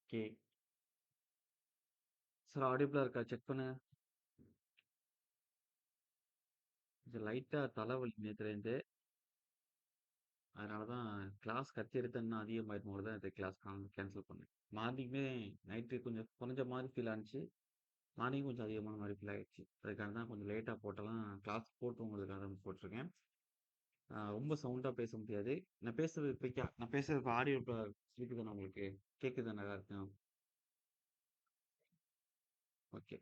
Okay. Sir ஆடிபிளா இருக்கா? Check பண்ணுங்க. கொஞ்சம் லைட்டா தலைவலி நேத்துலேருந்து. அதனால தான் கிளாஸ் கத்தி எடுத்தா இன்னும் அதிகமாயிருமோ தான் இந்த கிளாஸ் கேன்சல் பண்ணேன். மார்னிங்குமே நைட்டு கொஞ்சம் குறைஞ்ச மாரி ஃபீல் ஆனுச்சு. மார்னிங் கொஞ்சம் அதிகமான மாரி ஃபீல் ஆயிடுச்சு. அதுக்காக தான் கொஞ்சம் லேட்டா போட்டெல்லாம் கிளாஸ் போட்டு தூங்குறதுக்காக தான் போட்டுருக்கேன். ரொம்ப சவுண்டா பேச முடியாது. நான் பேசுறது இப்ப ஆடியோ இப்ப கேக்குதாண்ணா உங்களுக்கு? கேக்குதா நல்லா இருக்கும்? ஓகே.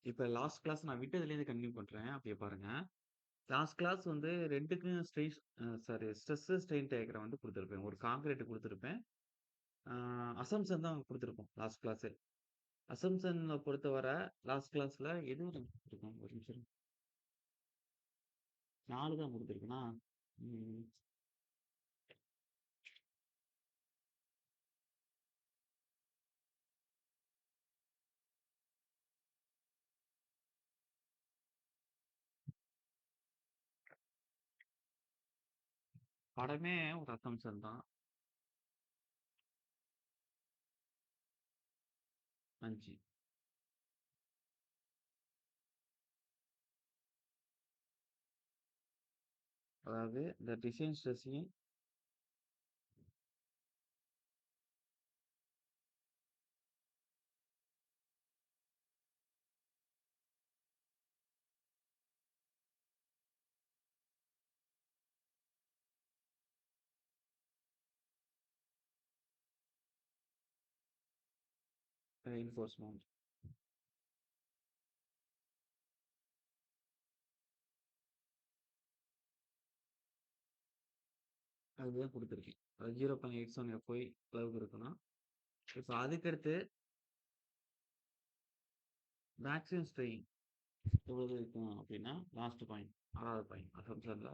இப்ப லாஸ்ட் கிளாஸ் நான் விட்டதுலேருந்து கன்டின்யூ பண்றேன். அப்படியே பாருங்க. லாஸ்ட் கிளாஸ் வந்து 2க்கும் ஸ்ட்ரெஸ், ஸ்ட்ரெயின் டயகிராம் வந்து குடுத்திருப்பேன். ஒரு கான்கிரீட் குடுத்திருப்பேன். ஆ அசம்ப்ஷன் தான் குடுத்திருப்போம் லாஸ்ட் கிளாஸே. அசம்ப்ஷன்ல பொறுத்தவர லாஸ்ட் கிளாஸ்ல எது வரைக்கும் குடுத்திருக்கோம்? ஒரு நிமிஷம் இருங்க. 4 தான் குடுத்திருக்கேனா? ம். படமே ஒரு அசம்ப்ஷன் தான். 5. அதாவது இந்த டிசைன் ஸ்ட்ரெஸ்ஸிங் ரெயின்ஃபோர்ஸ்மென்ட் அதுதான் குடுத்திருக்கேன். அது 0.87 FY அளவுக்கு இருக்கணும். இப்ப அதுக்கடுத்து மேக்ஸிமம் ஸ்ட்ரெயின் எவ்வளவு இருக்கும் அப்படின்னா, லாஸ்ட் பாயிண்ட் 6வது பாயிண்ட் அசம்ப்ஷன்ல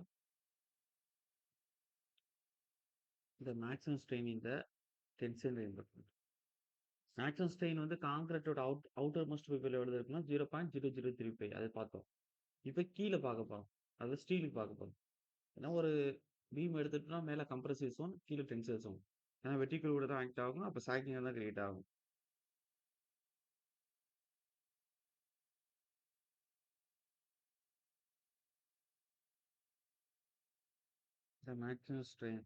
the maximum strain in the tensile reinforcement. Maximum strain வந்து கான்கிரீட்டோட அவுட்டர் மோஸ்ட் பீப்பிள் எவ்வளவு இருக்குன்னா 0.0035 அதை பார்த்தோம். இப்ப கீழே பார்க்க போறோம். அது ஸ்டீலுக்கு பார்க்க போறோம். ஏன்னா ஒரு பீம் எடுத்துட்டோம்னா மேல கம்ப்ரசிவ் ஜோன், கீழே டென்சைல் ஜோன். ஏன்னா வெர்டிகல் கூட தான் ஆக்ட் ஆகும். அப்ப சாகிங் தான் கிரியேட் ஆகும். The maximum strain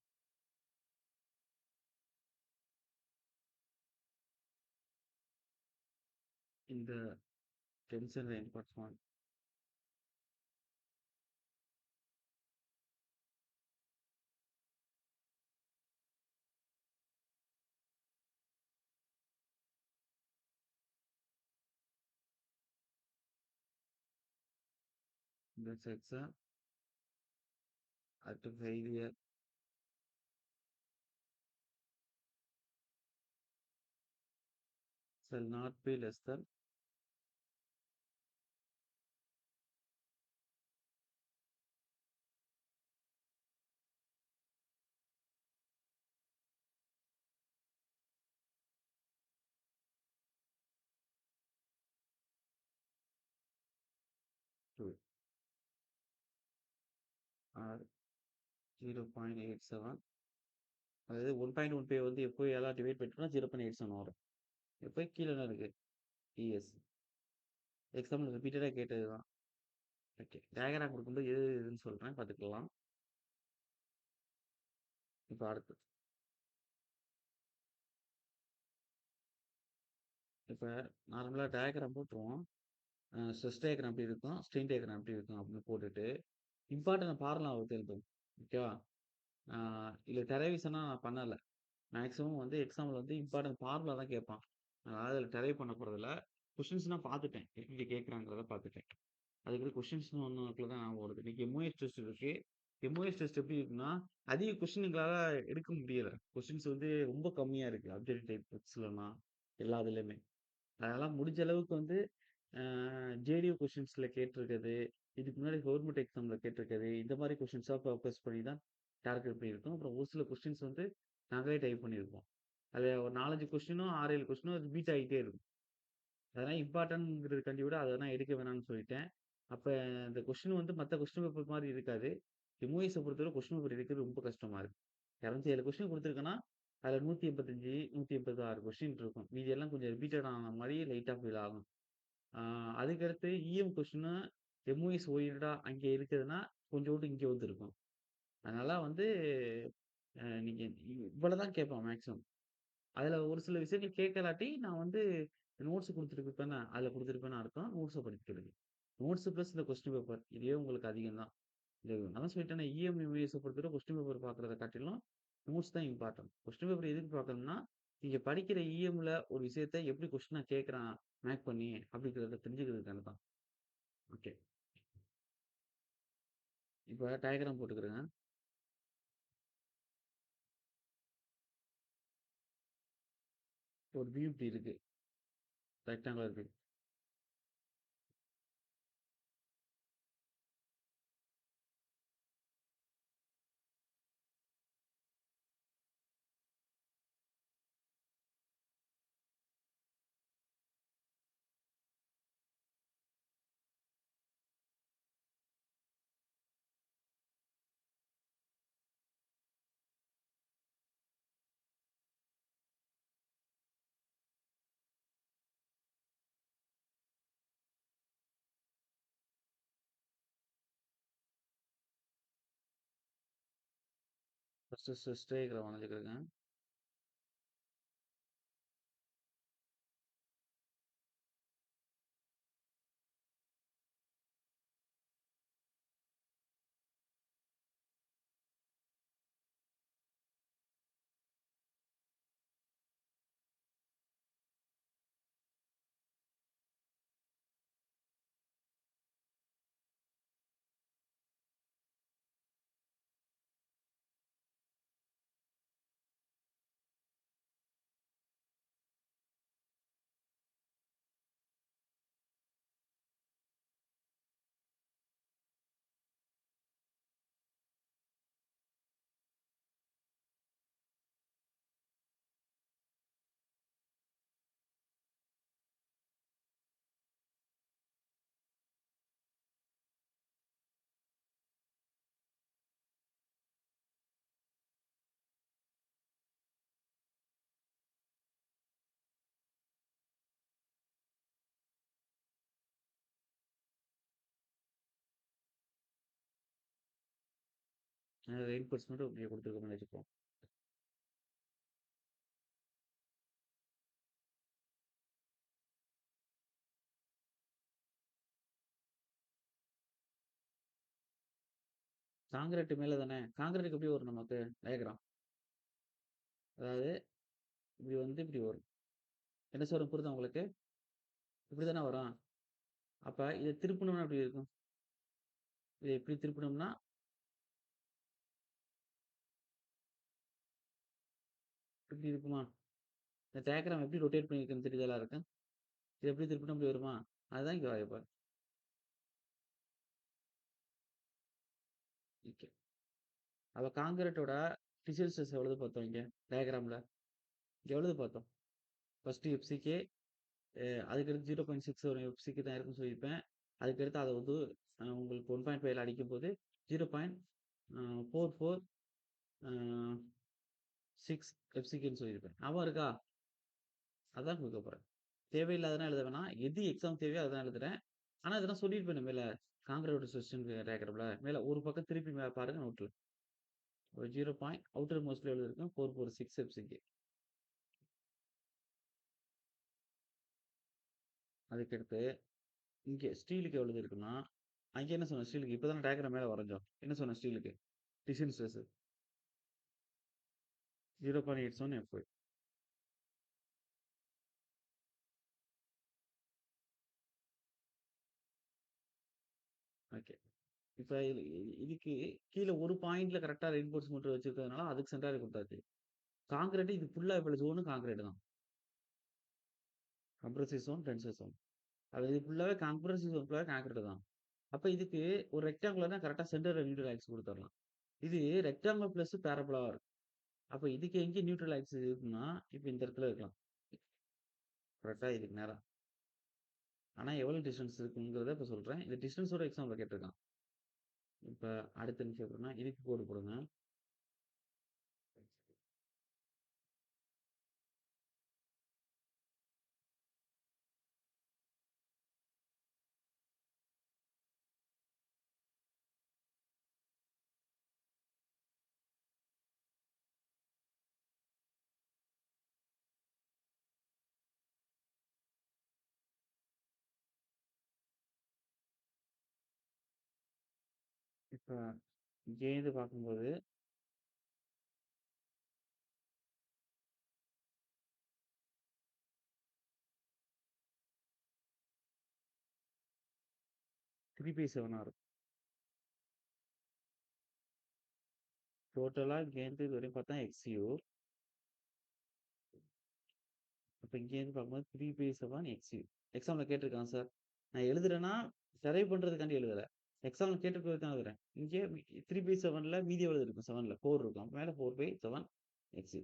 in the tensile reinforcement in the section at failure shall not be less than 2 or 0.87. அதாவது 1.15 வந்து எப்போ எல்லாம் டிவைட் பண்ணிட்டோம்னா 0.87 வரும். எப்போ கீழே என்ன இருக்கு? ES. எக்ஸாம்பிள் ரிப்பீட்டடா கேட்டதுதான். ஓகே. டயகிராம் குடுக்கும்போது எது எதுன்னு சொல்றேன் பார்த்துக்கலாம். இப்ப அடுத்து. இப்ப நார்மலா டயகிராம் போட்டுருவோம். ஸ்ட்ரெஸ் டயகிராம் எப்படி இருக்கும்? ஸ்ட்ரெயின் டயகிராம் எப்படி இருக்கும்? அப்படின்னு போட்டுட்டு, இம்பார்ட்டன்ட் ஃபார்முலா அவருக்கு எழுதுவோம். ஓகேவா? ஆ இதுல டெரைவேஷன்லாம் நான் பண்ணல. மேக்ஸிமம் வந்து எக்ஸாம்ல வந்து இம்பார்ட்டன்ட் ஃபார்முலா தான் கேட்பான். நான் அதுல டெரைவ் பண்ண போறதில்ல. கொஸ்டின்ஸ் நான் பார்த்துட்டேன். எப்படி கேட்கறாங்கிறத பார்த்துட்டேன். அதுக்கப்புறம் கொஸ்டின்ஸ்ன்னு ஒண்ணுக்குள்ள தான் ஞாபகம் வருது. இன்னைக்கு எம்ஓஎஸ் டெஸ்ட் இருக்கு. எம்ஓஎஸ் டெஸ்ட் எப்படி இருக்குன்னா, அதிக கொஸ்டின் எங்களால எடுக்க முடியல. கொஸ்டின்ஸ் வந்து ரொம்ப கம்மியா இருக்கு. அப்ஜெக்டிவ் டைப் புக்ஸ்லலாம், எல்லா இதுலயுமே. அதெல்லாம் முடிஞ்ச அளவுக்கு வந்து அ ஜேடியூ கொஸ்டின்ஸ்ல கேட்டிருக்கிறது, இதுக்கு முன்னாடி கவர்மெண்ட் எக்ஸாம்ல கேட்டிருக்கிறது, இந்த மாரி கொஸ்டின்ஸா ஃபோக்கஸ் பண்ணி தான் டார்கெட் பண்ணியிருக்கோம். அப்புறம் ஒரு சில கொஸ்டின்ஸ் வந்து நாங்களே டைப் பண்ணியிருப்போம். அது ஒரு 4, 5 கொஸ்டினோ, 6, 7 கொஸ்டினோ ரிப்பீட் ஆயிட்டே இருக்கும். அதெல்லாம் இம்பார்ட்டன்ட்ங்கிறதுக்காண்டி விட அதெல்லாம் எடுக்க வேணாம்னு சொல்லிட்டேன். அப்ப இந்த கொஸ்டின் வந்து மத்த கொஸ்டின் பேப்பர் மாரி இருக்காது. எம்ஓஎஸ பொறுத்தவரை கொஸ்டின் பேப்பர் எடுக்கிறது ரொம்ப கஷ்டமா இருக்கு. 207 கொஸ்டின் குடுத்துருக்கேன்னா, அதுல 185, 186 கொஸ்டின் இருக்கும். மீதி எல்லாம் கொஞ்சம் ரிப்பீட்டட் ஆன மாரி லைட்டா ஃபீல் ஆகும். ஆ அதுக்கடுத்து இஎம் கொஸ்டினு எம்ஓஎஸ் ஓரியன்டடா அங்க இருக்குதுன்னா, கொஞ்சோண்டு இங்க வந்திருக்கும். அதனால வந்து நீங்க இவ்வளதான் கேட்பான் மேக்ஸிமம். அதுல ஒரு சில விஷயங்கள் கேட்கலாட்டி, நான் வந்து நோட்ஸ் குடுத்துருப்பேனே, அதுல குடுத்துருப்பேன்னு அர்த்தம். நோட்ஸ படிச்சுக்கிடுங்க. நோட்ஸ் பிளஸ் இந்த கொஸ்டின் பேப்பர். இதுவே உங்களுக்கு அதிகம் தான். இது நான் தான் சொல்லிட்டேனே, இஎம், யுஎஸ பொறுத்தவரை கொஸ்டின் பேப்பர் பார்க்கிறத காட்டிலும், நோட்ஸ் தான் இம்பார்ட்டன்ட். கொஸ்டின் பேப்பர் எதுக்கு பார்க்கணும்னா, நீங்க படிக்கிற இஎம்ல ஒரு விஷயத்த எப்படி கொஸ்டினா கேட்கறான், மேக் பண்ணி அப்படிங்கிறத தெரிஞ்சுக்கிறதுக்காக தான். ஓகே. இப்ப டயகிராம் போட்டுக்கிறேங்க. ஒரு வியூ இப்படி இருக்கு. Rectangular view. ஃபர்ஸ்ட் டயகிராம் வரைஞ்சுக்கிறேங்க. ரெயின்போர்ட்ஸ் மட்டும் இப்படியே குடுத்துருக்க மாரி வச்சுப்போம். கான்கிரீட் மேல தானே. கான்கிரீட்க்கு எப்படி வரும் நமக்கு டயகிராம்? அதாவது இப்படி வந்து இப்படி வரும். என்ன சொல்றேன் புரியுதா உங்களுக்கு? இப்படி தானே வரும். அப்ப இத திருப்புனோம்னா எப்படி இருக்கும்? இத இப்படி திருப்புனோம்னா இப்படி இருக்குமா? இந்த டயகிராம் எப்படி ரொட்டேட் பண்ணியிருக்குன்னு தெரியுதா எல்லாருக்கும்? இத எப்படி திருப்புனா இப்படி வருமா? அதுதான் இங்க இப்ப. ஓகே. அப்ப கான்கிரீட்டோட பிசியல் ஸ்ட்ரெஸ் எவ்வளவு பார்த்தோம் இங்க டயகிராம்ல? இங்க எவ்வளவு பார்த்தோம்? ஃபர்ஸ்ட் எஃப்சிகே அதுக்கடுத்து 0.6 வரும் எஃப்சிக்கு தான் இருக்குன்னு சொல்லியிருப்பேன். அதுக்கடுத்து அத வந்து உங்களுக்கு 1.5ல அடிக்கும்போது 0.44 அ 6 எஃப்சிக்யூன்னு சொல்லியிருப்பேன். ஞாபகம் இருக்கா? அதான் குடுக்க போறேன். தேவையில்லாததெல்லாம் எழுத வேணாம். எது எக்ஸாம் தேவையோ அதுதான் எழுதுறேன். ஆனா இதெல்லாம் சொல்லியிருப்பேனே மேல. கான்கிரீட் ரெசிஸ்டன்ஸ் டயகிராம்ல. மேல ஒரு பக்கம் திருப்பி பாருங்க நோட்ல. ஒரு 0 அவுட்டர் மோஸ்ட்ல எழுதியிருக்கேன். 446 எஃப்சிக்கு. அதுக்கடுத்து இங்க ஸ்டீலுக்கு எவ்வளவு இருக்குன்னா, அங்க என்ன சொன்னேன் ஸ்டீலுக்கு? இப்ப தானே டயகிராம் மேல வரைஞ்சோம். என்ன சொன்னேன் ஸ்டீலுக்கு? Design stress 0.87 F. ஓகே. இப்ப இதுக்கு கீழ ஒரு பாயிண்ட்ல கரெக்ட்டா ரெயின்போர்ஸ்மென்ட் வச்சிருக்கிறதுனால அதுக்கு சென்டாரே குடுத்தாச்சு. கான்கிரீட் இது ஃபுல்லா இப்ப ஜோனும் கான்கிரீட் தான். Compressive zone, tension zone. அது இது ஃபுல்லாவே கம்ப்ரசிவ் ஜோன் ஃபுல்லாவே கான்கிரீட் தான். அப்ப இதுக்கு ஒரு ரெக்டாங்குலர்னா கரெக்ட்டா சென்டர்ல நியூட்ரல் ஆக்சிஸ் குடுத்துரலாம். இது ரெக்டாங்குலர் பிளஸ் பேரபோலா இருக்கு. அப்ப இதுக்கு எங்க நியூட்ரல் ஆக்சிஸ் இருக்குன்னா, இப்ப இந்த இடத்துல இருக்கலாம். கரெக்ட்டா இதுக்கு நேரா. ஆனா எவ்வளவு டிஸ்டன்ஸ் இருக்குங்கிறத இப்ப சொல்றேன். இந்த டிஸ்டன்ஸோட எக்ஸாம்ல கேட்டிருக்கான். இப்ப அடுத்த நிமிஷம் எப்படின்னா, இதுக்கு கோடு போடுங்க. இப்ப இங்கேருந்து பார்க்கும்போது 3/7 இருக்கும். டோட்டலா இங்கேருந்து இதுவரையும் பார்த்தா எக்ஸ்யூ. அப்ப இங்கேருந்து பார்க்கும்போது 3/7 எக்ஸ்யூ. எக்ஸாம்ல கேட்டிருக்கான் சார். நான் எழுதுறேன்னா, டெரைவ் பண்றதுக்காண்டி எழுதல. எக்ஸாம்ல கேட்டிருக்கிறதுக்கு தான் எழுதுறேன். இங்கே 3/7ல மீதி எவ்வளவு இருக்கும்? 7ல 4 இருக்கும். அப்ப மேல 4/7 எக்ஸ்யூ.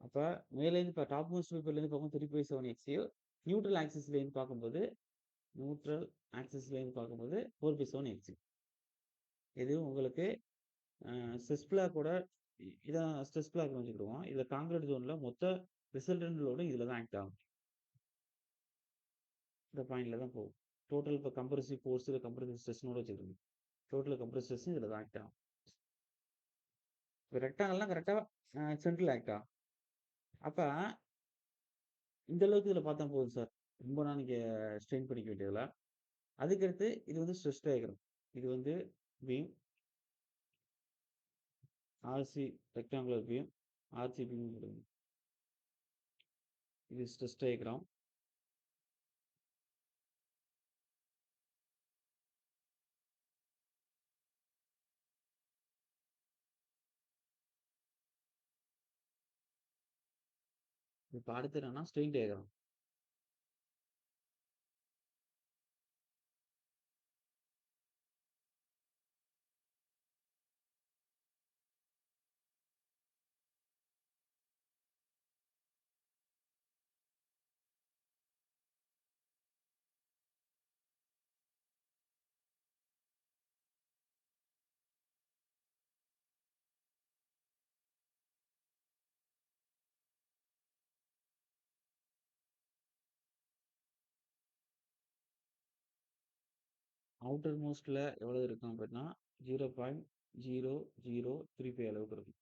அப்ப மேலேருந்து இப்ப டாப் மோஸ்ட் பேப்பர்லேருந்து பார்க்கும்போது 3/7 எக்ஸ்யூ. நியூட்ரல் ஆக்சிஸ்லேருந்து பார்க்கும்போது நியூட்ரல் ஆக்சிஸ்லேருந்து பார்க்கும்போது 4/7 எக்ஸ்யூ. இது உங்களுக்கு ஸ்ட்ரெஸ் பிளாக்கோட இதான் ஸ்ட்ரெஸ் பிளாக்னு வச்சுக்கிடுவோம். இதுல கான்கிரீட் ஜோன்ல மொத்த ரிசல்டன்ட் லோடும் இதுல தான் ஆக்ட் ஆகும். இந்த பாயிண்ட்ல தான் போகும். டோட்டல் இப்ப கம்ப்ரசிவ் ஃபோர்ஸ், கம்ப்ரசிவ் ஸ்ட்ரெஸ்னோட வச்சுக்கிடுங்க. டோட்டல் கம்ப்ரசிவ் ஸ்ட்ரெஸ் இதுல தான் ஆக்ட் ஆகும். இப்ப ரெக்டாங்கிள்னா கரெக்ட்டா சென்ட்ரல் ஆக்ட் ஆகும். அப்ப இந்த அளவுக்கு இதுல பார்த்தா போதும் சார். ரொம்ப நான் நீங்க ஸ்ட்ரெயின் பண்ணிக்க வேண்டியதில்ல. அதுக்கடுத்து இது வந்து ஸ்ட்ரெஸ் டயகிராம். இது வந்து beam, RC rectangular beam, RC beam கொடுங்க. இது ஸ்ட்ரெஸ் டயகிராம். இப்ப அடுத்து என்னன்னா ஸ்ட்ரெயின் டயகிராம். அவுட்டர் மோஸ்ட்ல எவ்வளவு இருக்கும் அப்படின்னா 0.0035 அளவுக்கு இருக்கும்.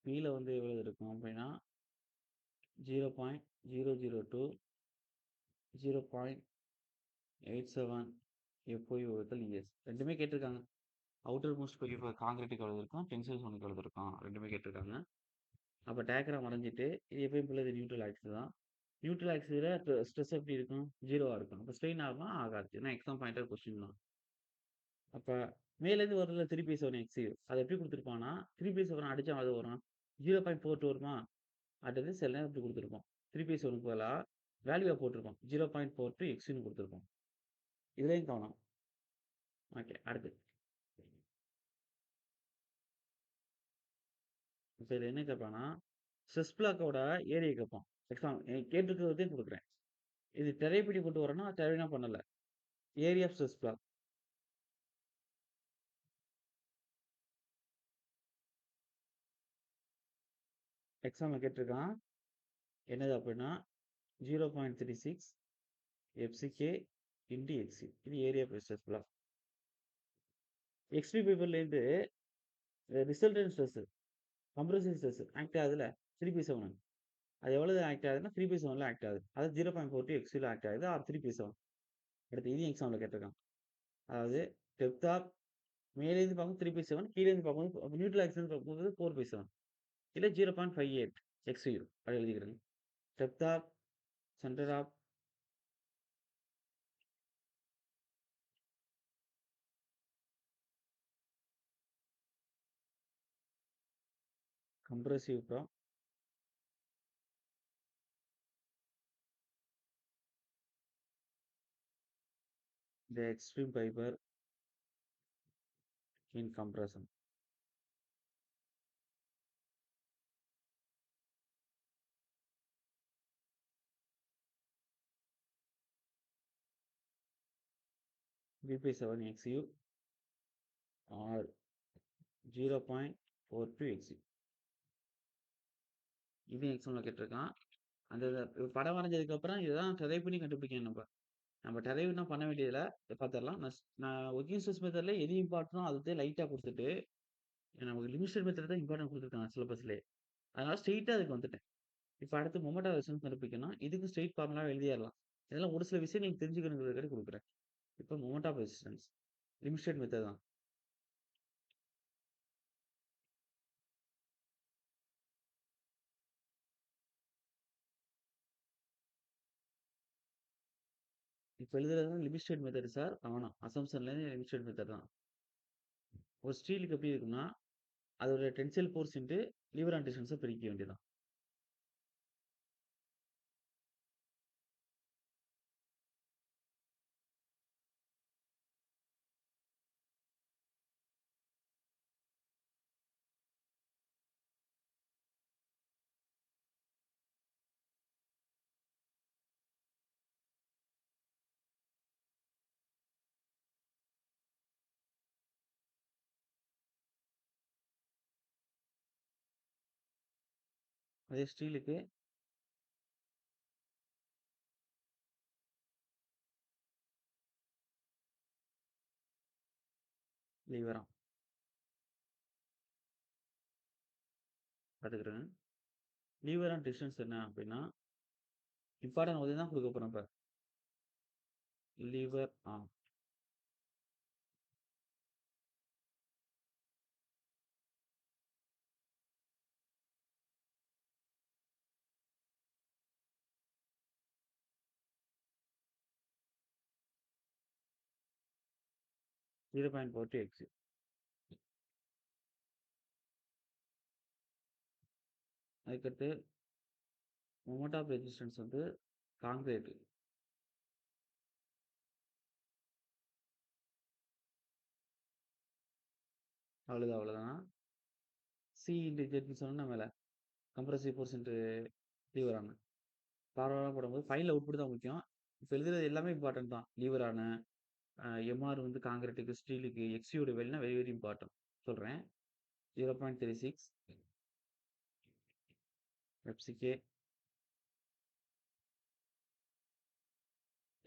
கீழ வந்து எவ்வளவு இருக்கும் அப்படின்னா 0.002 0.87 FOU வகுத்தல் ES ரெண்டுமே கேட்டிருக்காங்க. அவுட்டர் மோஸ்ட் பெரிய காங்கிரீட்டுக்கு எவ்வளவு இருக்கும், டென்சைல் ஜோனுக்கு எவ்வளவு இருக்கும் ரெண்டுமே கேட்டிருக்காங்க. அப்ப டயக்ராம் வரைஞ்சிட்டு இது எப்பயும் போல இது நியூட்ரல் ஆக்சிஸ் தான். நியூட்ரல் ஆக்சிஸ்ல ஸ்ட்ரெஸ் எப்படி இருக்கும்? 0வா இருக்கும். அப்ப ஸ்ட்ரெயின் ஆகுமா? ஆகாது. ஏன்னா எக்ஸாம் பாயிண்டர் கொஸ்டின் தான். அப்ப மேலேருந்து வருதுல்ல 3/7 எக்ஸ்யூ அது எப்படி குடுத்துருப்பான்னா 3/7 அடிச்சா அது வரும். 0.42 வருமா? அடுத்தது சில நேரம் இப்படி குடுத்துருப்போம். 3/7க்கு பதிலா வேல்யூவ போட்டிருப்போம். 0.42 எக்ஸ்யூன்னு குடுத்துருப்போம். இதுலயும் கவனம். ஓகே. அடுத்து. இப்ப இதுல என்ன கேட்பான்னா, ஸ்ட்ரெஸ் பிளாக்கோட ஏரியா கேட்பான். எக்ஸாம் கேட்டிருக்கிறதையும் குடுக்குறேன். இது டெரைவ் கொண்டு வரேன்னா, டெரைவ்லாம் பண்ணல. Area of stress block. எக்ஸாம்ல கேட்டிருக்கான். என்னது அப்படின்னா 0.36 எஃப்சிகே இன்டு எக்ஸ்யூ. இது area of stress block. XP பேப்பர்லேருந்து resultant stress, compressive stress act ஆகுதுல்ல 3/7 அது எவ்வளவு ஆக்ட் ஆகுதுன்னா 3/7ல ஆக்ட் ஆகுது. அது 0.42 எக்ஸ்யூல ஆக்ட் ஆகுது ஆர் 3/7. அடுத்து இதையும் எக்ஸாம்ல கேட்டிருக்கான். அதாவது டெப்த் ஆஃப் மேலேருந்து பார்க்கும்போது 3/7 கீழேருந்து பார்க்கும்போது நியூட்ரல் ஆக்சிஸ் பார்க்கும்போது 4/7 இல்ல 0.58 எக்ஸ்யூ அப்படி எழுதிக்கிறேங்க. Depth of centre of compressive from the extreme fiber in compression. BP7 XU or 0.42 XU. இது எக்ஸாம்ல கேட்டிருக்கான். அந்த படம் வரைஞ்சதுக்கு அப்புறம் இததான் ட்ரை பண்ணி கண்டுபிடிக்கணும் நம்ம. நம்ம டெரைவ்னா பண்ண வேண்டியதில்ல. பார்த்துரலாம். நான் ஒர்க்கிங் ஸ்ட்ரெஸ் மெத்தட்ல எது இம்பார்ட்டனோ அதுதான் லைட்டா குடுத்துட்டு, நமக்கு லிமிட் மெத்தட் தான் இம்பார்ட்டன்ட் குடுத்துருக்காங்க சிலபஸ்லயே. அதனால ஸ்ட்ரெய்ட்டா அதுக்கு வந்துட்டேன். இப்ப அடுத்து மொமெண்ட் ஆஃப் ரெசிஸ்டன்ஸ் கண்டுபிடிக்கணும்னா, இதுக்கு ஸ்ட்ரெய்ட் ஃபார்முலாவா எழுதிறலாம். இதெல்லாம் ஒரு சில விஷயம் நீங்க தெரிஞ்சுக்கணுங்கிறதுக்காண்டி குடுக்குறேன். இப்ப moment of resistance. Limit state method தான். இப்ப எழுதுறது தான் லிமிட் ஸ்டேட் மெத்தட் சார். வேணாம். அசம்ப்ஷன்லேருந்து லிமிட் ஸ்டேட் மெத்தட் தான். ஒரு ஸ்டீலுக்கு எப்படி இருக்கும்னா, அதோட tensile force into lever and distance பிரிக்க வேண்டியது தான். அதே ஸ்டீலுக்கு லீவராம் பாத்துக்கிறேன். லீவர் அண்ட் டிஸ்டன்ஸ் என்ன அப்படின்னா, இம்பார்ட்டன்ட் ஒண்ணு தான் குடுக்க போறோம் இப்ப. Lever arm 0.42 X. அதுக்கடுத்து மொமெண்ட் ஆஃப் ரெசிஸ்டன்ஸ் வந்து கான்கிரீட். அவ்வளவுதான். சி இன்டு ஜெட்னு சொன்னேன்னா மேல. Compressive force into lever arm. Formula போடும்போது ஃபைனல் அவுட்புட் தான் முக்கியம். இப்ப எழுதுறது எல்லாமே இம்பார்ட்டன்ட் தான். லீவர் ஆர்ம், எம்ஆர் வந்து கான்கிரீட்டுக்கு, ஸ்டீலுக்கு, எக்ஸ்யூட வேல்யூனா வெரி வெரி இம்பார்ட்டன்ட். சொல்றேன். 0.36 FCK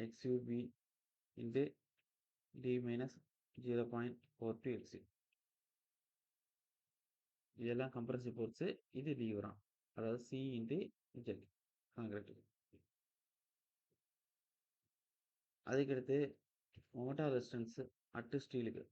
XUB into D minus 0.42 XU. இதெல்லாம் கம்ப்ரசிவ் ஃபோர்ஸ். இது லீவர் ஆர்ம். அதாவது சி இன்டு ஜெட் கான்கிரீட். அதுக்கடுத்து மொமெண்ட் ஆஃப் ரெசிஸ்டன்ஸ் அட் ஸ்டீலுக்கு.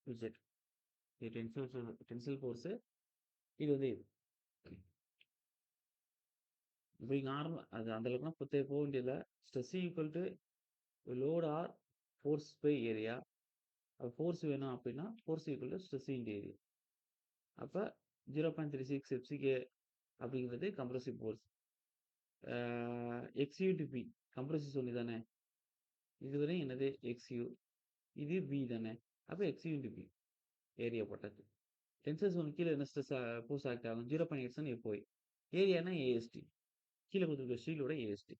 ஜெட். இது டென்சில் ஃபோர்ஸ். இது வந்து இது. இப்படி நார்மல் அது அந்த அளவுக்குலாம் போக வேண்டியதில்ல. Stress equal to load or force by area. Force வேணும் அப்படின்னா force equal to stress into area. அப்ப 0.36 எஃப்சிகே அப்படிங்கிறது compressive force. Xu to b compressive சொல்லி தானே. இதுவரை என்னது எக்ஸ்யூ. இது பி தானே. அப்ப எக்ஸ்யூ இன்டு பி ஏரியா போட்டாச்சு. டென்சர் ஜோன் கீழே என்ன ஸ்ட்ரெஸ் ஃபோர்ஸ் ஆக்ட் ஆகும்? 0.8 எஃப்ஒய். ஏரியானா ஏஎஸ்டி. கீழே கொடுத்துருக்க ஸ்டீலோட ஏஎஸ்டி.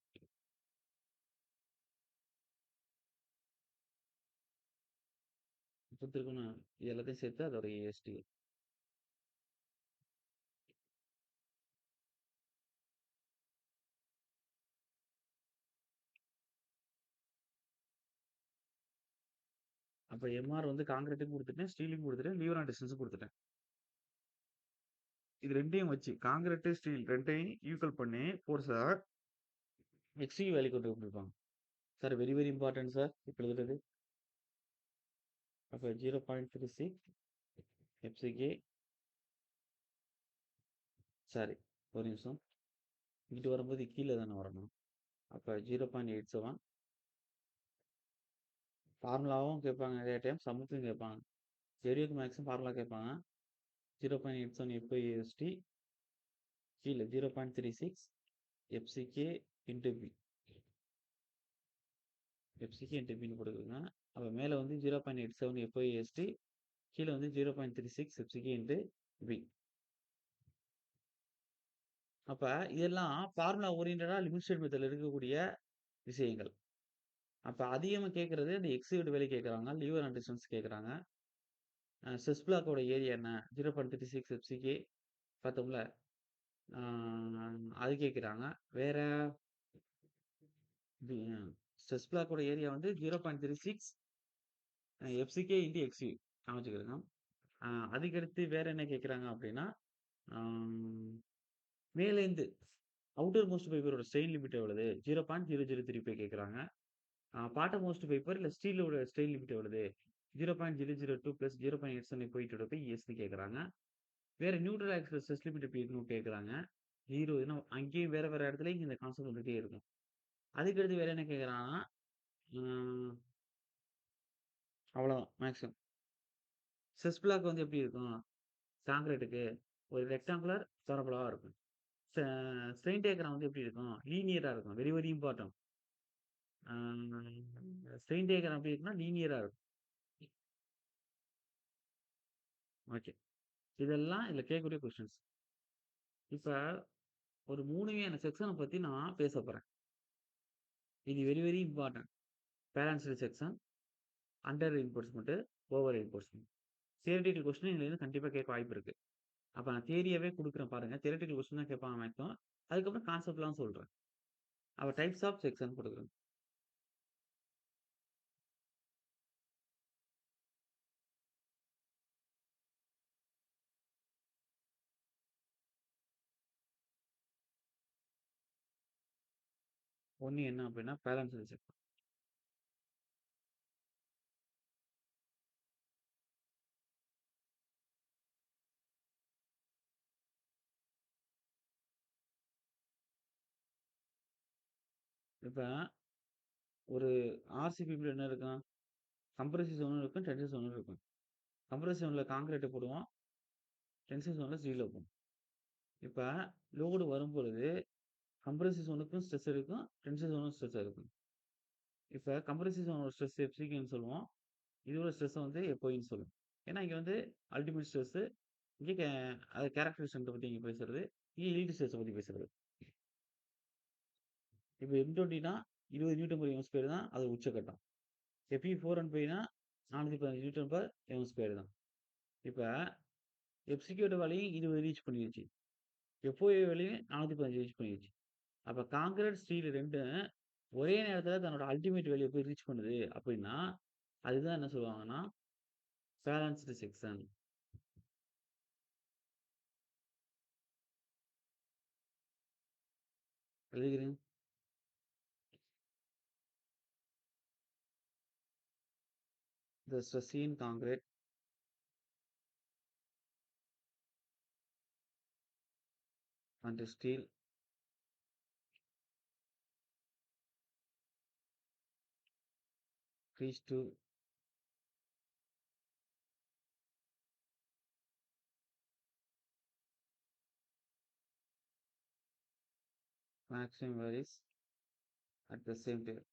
கொடுத்துருக்கணும். இது எல்லாத்தையும் சேர்த்து அதோட ஏஎஸ்டி. அப்ப எம்ஆர் வந்து கான்கிரீட்டுக்கும் குடுத்துட்டேன், ஸ்டீலுக்கும் குடுத்துட்டேன், லீவர் அண்ட் டிஸ்டன்ஸும் குடுத்துட்டேன். இது 2யும் வச்சு கான்கிரீட், ஸ்டீல் 2யும் ஈக்குவல் பண்ணி ஃபோர்ஸ எக்ஸ்யூ வேல்யூ கொண்டு குடுப்பாங்க. Sir very very important sir. இப்ப எழுதுறது. அப்ப 0.36 எஃப்சிகே. சாரி, ஒரு நிமிஷம். இங்கிட்டு வரும்போது கீழ தானே வரணும். அப்ப 0.87 ஃபார்முலாவும் கேட்பாங்க நிறைய டைம், சம்முக்கும் கேட்பாங்க. ஜெடியூக்கு மேக்ஸிமம் ஃபார்முலா கேட்பாங்க. 0.87 எஃப்ஐஎஸ்டி கீழ 0.36 FCK into B. FCK into பின்னு போட்டுக்கோங்க. அப்ப மேல வந்து 0.87 எஃப்ஐஎஸ்டி கீழ வந்து 0.36 FCK இன்டு V. அப்ப இதெல்லாம் ஃபார்முலா ஓரியன்டடா லிமிட் ஸ்டேட் மெத்தட்ல இருக்கக்கூடிய விஷயங்கள். அப்ப அதிகமா கேட்கறது இந்த எக்ஸிக்யூட் வேல்யூ கேட்கறாங்க. லீவர் அண்ட் டிஸ்டன்ஸ் கேட்கறாங்க. செஸ் பிளாக்கோட ஏரியா என்ன? 0.36 FCK பார்த்தோம்ல. ஆ அது கேட்கறாங்க. வேற வி ஸ்ட்ரெஸ் பிளாக்கோட ஏரியா வந்து 0.36 FCK இன்டு XU காமிச்சுக்கிறேங்க. அ அதுக்கடுத்து வேற என்ன கேட்கறாங்க அப்டின்னா, ஆம் மேலேருந்து அவுட்டர் மோஸ்ட் ஃபைபரோட ஸ்ட்ரெயின் லிமிட் எவ்வளவு? 0.0035 கேட்கறாங்க. பாட்டம் மோஸ்ட் ஃபைபர் இல்ல ஸ்டீலோட ஸ்ட்ரெயின் லிமிட் எவ்வளவு? 0.002 பிளஸ் 0.875 ESன்னு கேட்கறாங்க. வேற நியூட்ரல் ஆக்சிஸ் ஸ்ட்ரெஸ் லிமிட் எப்படி இருக்கணும் கேட்கறாங்க. 0 ஏன்னா அங்கேயும் வேற வேற இடத்துலயும் இந்த கான்செப்ட் வந்துட்டே இருக்கும். அதுக்கடுத்து வேற என்ன கேட்கறாங்கன்னா, ம் அவ்வளோதான் மேக்ஸிமம். ஸ்ட்ரெஸ் பிளாக் வந்து எப்படி இருக்கும்? கான்கிரீட்டுக்கு ஒரு ரெக்டாங்குலர் பரபோலாவா இருக்கும். ஸ்ட ஸ்ட்ரெயின் டயகிராம் வந்து எப்படி இருக்கும்? லீனியரா இருக்கும். Very very important. ஆ ஸ்ட்ரெயின் டயகிராம் எப்படி இருக்கும்னா, லீனியரா இருக்கும். ஓகே. இதெல்லாம் இதுல கேட்கக்கூடிய கொஸ்டின்ஸ். இப்ப ஒரு 3 வகையான செக்ஷன பத்தி நான் பேசப் போறேன். இது very very important. Balanced section, under reinforcement, over reinforcement. Theoretical question இதுலருந்து கண்டிப்பா கேட்க வாய்ப்பு இருக்கு. அப்ப நான் தியரியாவே குடுக்குறேன் பாருங்க. தியரட்டிக்கல் கொஸ்டின் தான் கேட்பாங்க மேக்ஸிமம். அதுக்கப்புறம் கான்செப்ட்லாம் சொல்றேன். அப்ப டைப்ஸ் ஆஃப் செக்ஷன் குடுக்குறேன். ஒண்ணு என்ன அப்டின்னா பேலன்ஸ்டு செக்ஷன். இப்ப ஒரு RCPல என்ன இருக்கும்? கம்ப்ரசிவ் ஜோனும் இருக்கும், டென்சிவ் ஜோனும் இருக்கும். கம்ப்ரசிவ் ஜோன்ல கான்கிரீட் போடுவோம். டென்சிவ் ஜோன்ல ஸ்டீல போடுவோம். இப்ப லோடு வரும்பொழுது கம்ப்ரசிவ் ஜோனுக்கும் ஸ்ட்ரெஸ் இருக்கும். டென்சிவ் ஜோனுக்கும் ஸ்ட்ரெஸ் இருக்கும். இப்ப கம்ப்ரசிவ் ஜோனோட ஸ்ட்ரெஸ் FCKன்னு சொல்லுவோம். இதோட ஸ்ட்ரெஸ்ஸ வந்து FOன்னு சொல்லுவோம். ஏன்னா, இங்க வந்து அல்டிமேட் ஸ்ட்ரெஸ் இங்க அது கேரக்டரிஸ்டிக் ஸ்ட்ரென்த் பத்தி இங்க பேசுறது. இங்க யீல்டு ஸ்ட்ரெஸ் பத்தி பேசுறது. இப்ப M20னா 20 நியூட்டன் பெர் எம் ஸ்கொயர் தான் அது உச்சக்கட்டம். Fe 415னா 415 Newton per M square தான். இப்ப FCKயோட வேல்யூயும் 20 ரீச் பண்ணிருச்சு. FOA வேல்யூயும் 415 ரீச் பண்ணிருச்சு. அப்ப கான்கிரீட், ஸ்டீல் 2ம் ஒரே நேரத்துல தன்னோட அல்டிமேட் வேல்யூ போய் ரீச் பண்ணுது அப்டின்னா, அதுதான் என்ன சொல்லுவாங்கன்னா, பேலன்ஸ்டு செக்ஷன். எழுதிக்கிறேன். The stress in concrete and steel reach to maximum values at the same time.